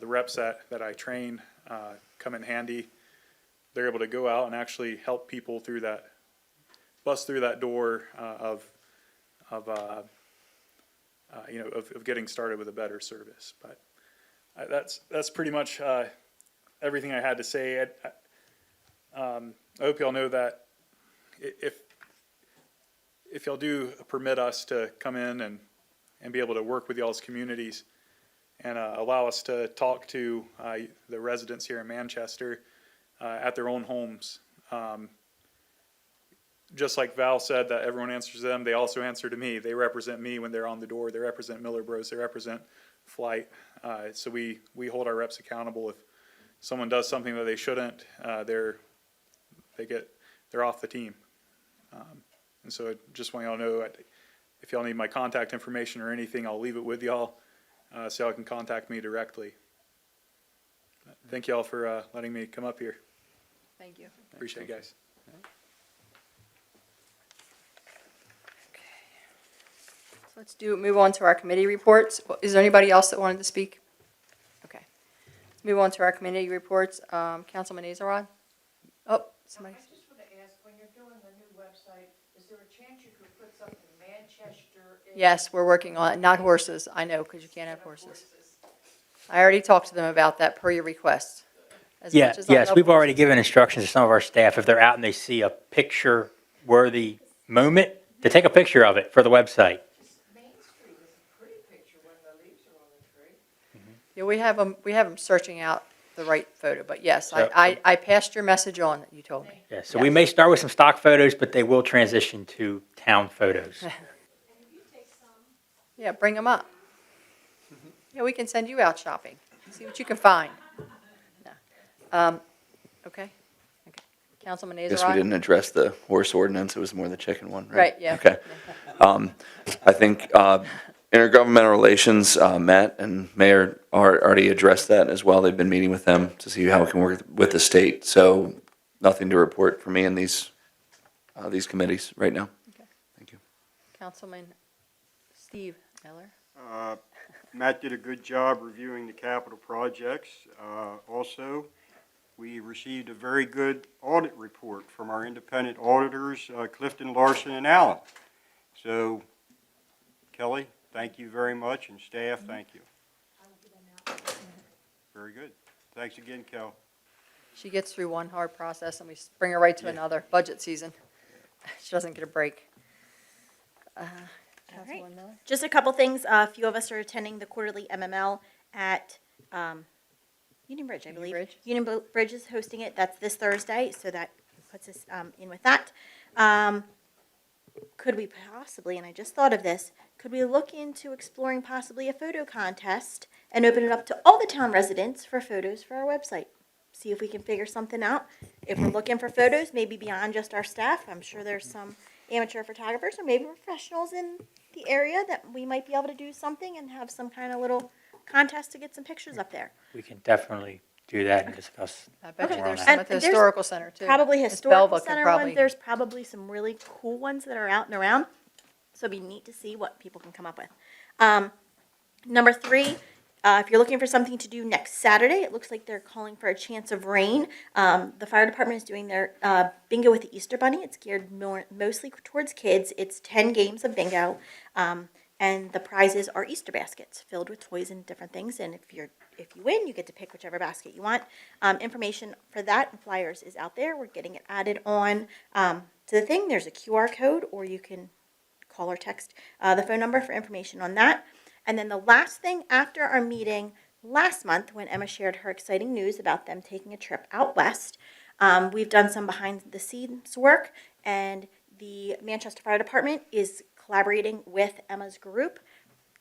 reps that I train come in handy. They're able to go out and actually help people bust through that door of getting started with a better service. But that's pretty much everything I had to say. I hope y'all know that if y'all do permit us to come in and be able to work with y'all's communities and allow us to talk to the residents here in Manchester at their own homes. Just like Val said that everyone answers to them, they also answer to me. They represent me when they're on the door. They represent Miller Bros. They represent Flight. So we hold our reps accountable. If someone does something that they shouldn't, they're off the team. And so I just want y'all to know, if y'all need my contact information or anything, I'll leave it with y'all so y'all can contact me directly. Thank y'all for letting me come up here. Thank you. Appreciate it, guys. So let's move on to our committee reports. Is there anybody else that wanted to speak? Okay. Let's move on to our committee reports. Councilman Azarod? Oh, somebody. I just want to ask, when you're doing the new website, is there a chance you could put something Manchester in? Yes, we're working on it. Not horses. I know, because you can't have horses. I already talked to them about that per your request. As much as I Yes, love we've already horses. given instructions to some of our staff, if they're out and they see a picture-worthy moment, to take a picture of it for the website. Main Street is a pretty picture when the leaves are on the tree. Yeah, we have them searching out the right photo, but yes, So- I passed your message on that you told me. Yeah, so we may start with some stock photos, but they will transition to town photos. Yeah, bring them up. Yeah, we can send you out shopping, see what you can find. No. Okay, okay. Councilman I guess we didn't Nazarod? address the horse ordinance, it was more the chicken one, right? Right, yeah. Okay. I think intergovernmental relations, Matt and Mayor already addressed that as well. They've been meeting with them to see how it can work with the state. So nothing to report for me in these committees right now. Okay. Thank you. Councilman Steve Miller? Matt did a good job reviewing the capital projects. Also, we received a very good audit report from our independent auditors, Clifton, Larson, and Allen. So, Kelly, thank you very much, and staff, thank you. Very good. Thanks again, Kel. She gets through one hard process and we bring her right to another, budget season. She doesn't get a break. Councilwoman Miller? Just a couple things. A few of us are attending the quarterly MML at Union Bridge, I Union believe. Bridge? Union Bridge is hosting it. That's this Thursday, so that puts us in with that. Could we possibly, and I just thought of this, could we look into exploring possibly a photo contest and open it up to all the town residents for photos for our website? See if we can figure something out. If we're looking for photos, maybe beyond just our staff, I'm sure there's some amateur photographers or maybe professionals in the area that we might be able to do something and have some kind of little contest to get some pictures up there. We can definitely do that and discuss. I bet you more on there's that. some at the And there's historical center too. Probably Miss historical Belva could center probably- ones. There's probably some really cool ones that are out and around. So it'd be neat to see what people can come up with. Number 3, if you're looking for something to do next Saturday, it looks like they're calling for a chance of rain. The fire department is doing their bingo with the Easter Bunny. It's geared mostly towards kids. It's 10 games of bingo. And the prizes are Easter baskets filled with toys and different things. And if you win, you get to pick whichever basket you want. Information for that and flyers is out there. We're getting it added on to the thing. There's a QR code, or you can call or text the phone number for information on that. And then the last thing after our meeting last month, when Emma shared her exciting news about them taking a trip out west, we've done some behind the scenes work, and the Manchester Fire Department is collaborating with Emma's group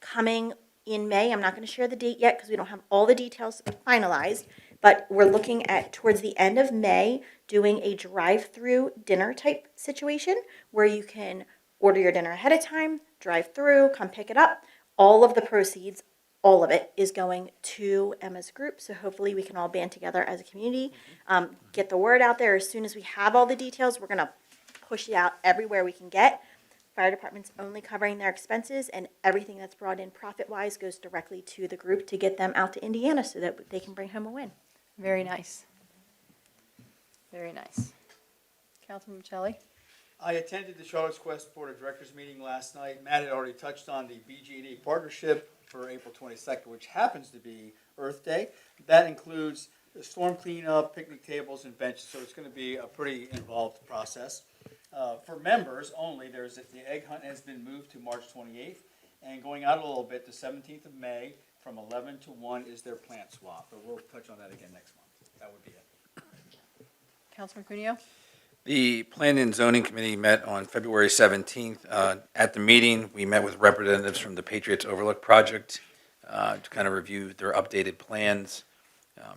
coming in May. I'm not going to share the date yet because we don't have all the details finalized, but we're looking at towards the end of May doing a drive-through dinner type situation where you can order your dinner ahead of time, drive through, come pick it up. All of the proceeds, all of it, is going to Emma's group. So hopefully we can all band together as a community, get the word out there. As soon as we have all the details, we're going to push it out everywhere we can get. Fire department's only covering their expenses, and everything that's brought in profit-wise goes directly to the group to get them out to Indiana so that they can bring home a win. Very nice. Very nice. Councilman Michelli? I attended the Charlotte's Quest Board of Directors meeting last night. Matt had already touched on the BG&E partnership for April 22nd, which happens to be Earth Day. That includes the storm cleanup, picnic tables, and benches, so it's going to be a pretty involved process. For members only, the egg hunt has been moved to March 28th, and going out a little bit, the 17th of May from 11 to 1 is their plant swap, but we'll touch on that again next month. That would be it. Councilman Cuneo? The Planning and Zoning Committee met on February 17th. At the meeting, we met with representatives from the Patriots Overlook Project to kind of review their updated plans.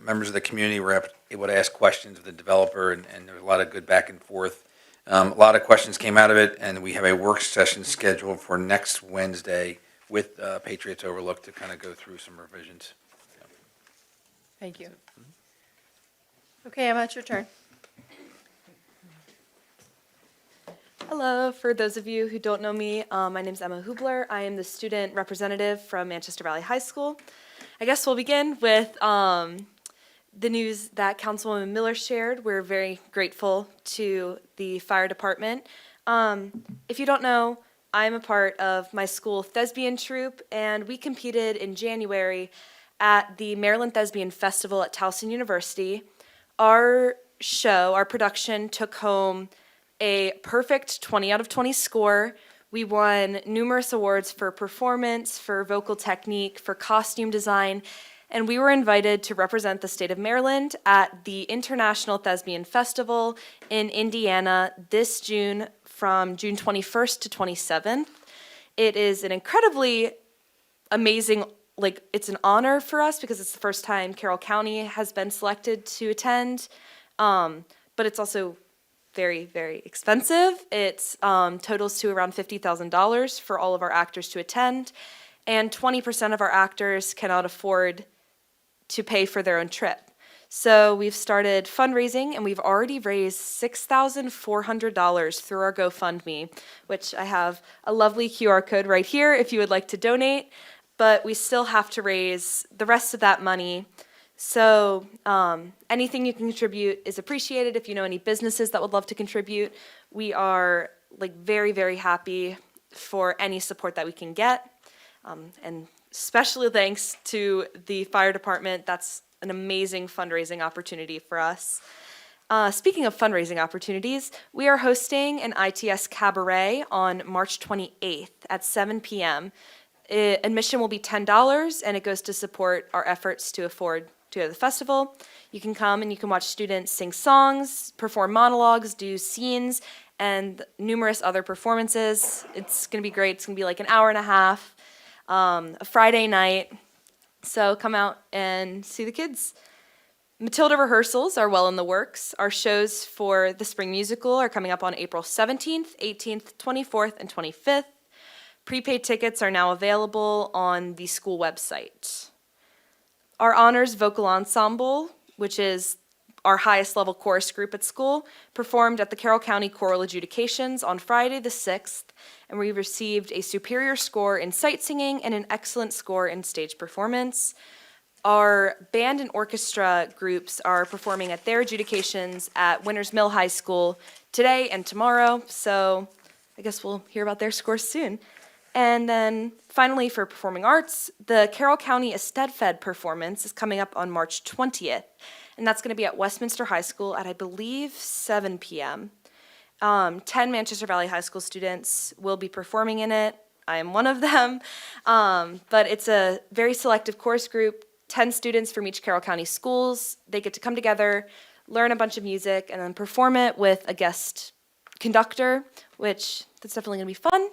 Members of the community were able to ask questions of the developer, and there was a lot of good back and forth. A lot of questions came out of it, and we have a work session scheduled for next Wednesday with Patriots Overlook to kind of go through some revisions. Thank you. Okay, Emma, it's your turn. Hello, for those of you who don't know me, my name is Emma Hubler. I am the student representative from Manchester Valley High School. I guess we'll begin with the news that Councilwoman Miller shared. We're very grateful to the fire department. If you don't know, I'm a part of my school thespian troupe, and we competed in January at the Maryland Thespian Festival at Towson University. Our show, our production, took home a perfect 20 out of 20 score. We won numerous awards for performance, for vocal technique, for costume design, and we were invited to represent the state of Maryland at the International Thespian Festival in Indiana this June from June 21st to 27th. It is an incredibly amazing, it's an honor for us because it's the first time Carroll County has been selected to attend, but it's also very, very expensive. It totals to around $50,000 for all of our actors to attend, and 20% of our actors cannot afford to pay for their own trip. So we've started fundraising, and we've already raised $6,400 through our GoFundMe, which I have a lovely QR code right here if you would like to donate, but we still have to raise the rest of that money. So anything you can contribute is appreciated. If you know any businesses that would love to contribute, we are very, very happy for any support that we can get. And especially thanks to the fire department. That's an amazing fundraising opportunity for us. Speaking of fundraising opportunities, we are hosting an ITS Cabaret on March 28th at 7 p.m. Admission will be $10, and it goes to support our efforts to afford to go to the festival. You can come and you can watch students sing songs, perform monologues, do scenes, and numerous other performances. It's going to be great. It's going to be like an hour and a half, a Friday night. So come out and see the kids. Matilda rehearsals are well in the works. Our shows for the spring musical are coming up on April 17th, 18th, 24th, and 25th. Prepaid tickets are now available on the school website. Our honors vocal ensemble, which is our highest level chorus group at school, performed at the Carroll County Choral Adjudications on Friday the 6th, and we received a superior score in sight singing and an excellent score in stage performance. Our band and orchestra groups are performing at their adjudications at Winters Mill High School today and tomorrow, so I guess we'll hear about their scores soon. And then finally, for performing arts, the Carroll County Estedfed performance is coming up on March 20th, and that's going to be at Westminster High School at, I believe, 7 p.m. 10 Manchester Valley High School students will be performing in it. I am one of them, but it's a very selective chorus group, 10 students from each Carroll County schools. They get to come together, learn a bunch of music, and then perform it with a guest conductor, which that's definitely going to be fun.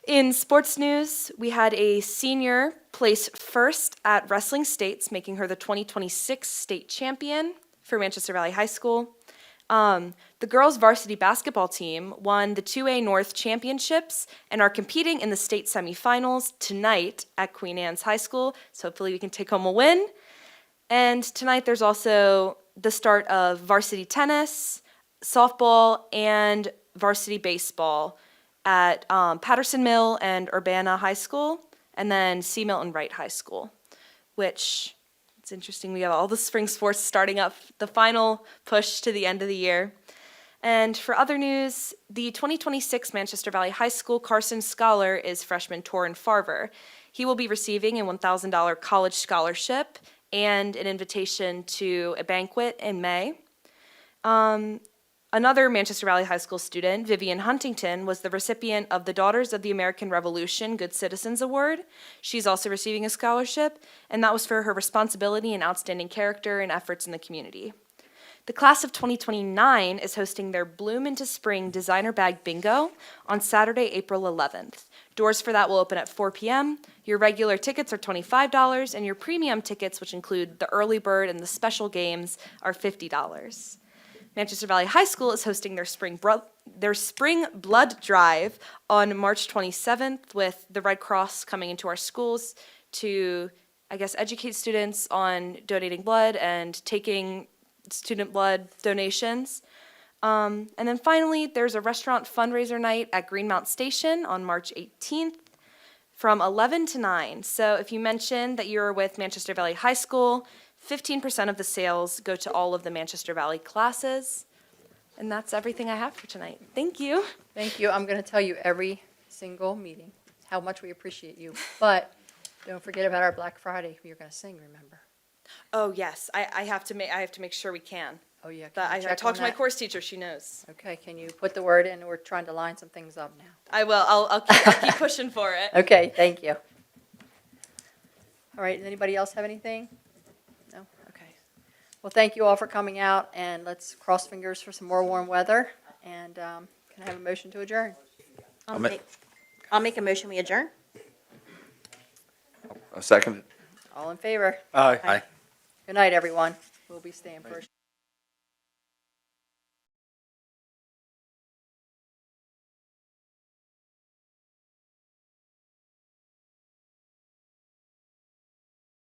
In sports news, we had a senior place first at Wrestling States, making her the 2026 state champion for Manchester Valley High School. The girls' varsity basketball team won the 2A North Championships and are competing in the state semifinals tonight at Queen Anne's High School, so hopefully we can take home a win. And tonight there's also the start of varsity tennis, softball, and varsity baseball at Patterson Mill and Urbana High School, and then C. Milton Wright High School, which it's interesting. We have all the spring sports starting up, the final push to the end of the year. And for other news, the 2026 Manchester Valley High School Carson Scholar is freshman Torrin Farver. He will be receiving a $1,000 college scholarship and an invitation to a banquet in May. Another Manchester Valley High School student, Vivian Huntington, was the recipient of the Daughters of the American Revolution Good Citizens Award. She's also receiving a scholarship, and that was for her responsibility and outstanding character and efforts in the community. The class of 2029 is hosting their Bloom into Spring Designer Bag Bingo on Saturday, April 11th. Doors for that will open at 4 p.m. Your regular tickets are $25, and your premium tickets, which include the early bird and the special games, are $50. Manchester Valley High School is hosting their spring blood drive on March 27th with the Red Cross coming into our schools to, educate students on donating blood and taking student blood donations. And then finally, there's a restaurant fundraiser night at Greenmount Station on March 18th from 11 to 9. So if you mention that you're with Manchester Valley High School, 15% of the sales go to all of the Manchester Valley classes. And that's everything I have for tonight. Thank you. Thank you. I'm going to tell you every single meeting how much we appreciate you. But don't forget about our Black Friday. You're going to sing, remember? Oh, yes. I have to make sure we can. Oh, yeah. But I talked to my course teacher. She knows. Okay. Can you put the word in? We're trying to line some things up now. I will. I'll keep pushing for it. Okay. Thank you. All right, does anybody else have anything? No? Okay. Well, thank you all for coming out, and let's cross fingers for some more warm weather. And can I have a motion to adjourn? I'll make a motion, we adjourn. A second. All in favor? Aye. Aye. Good night, everyone. We'll be staying first.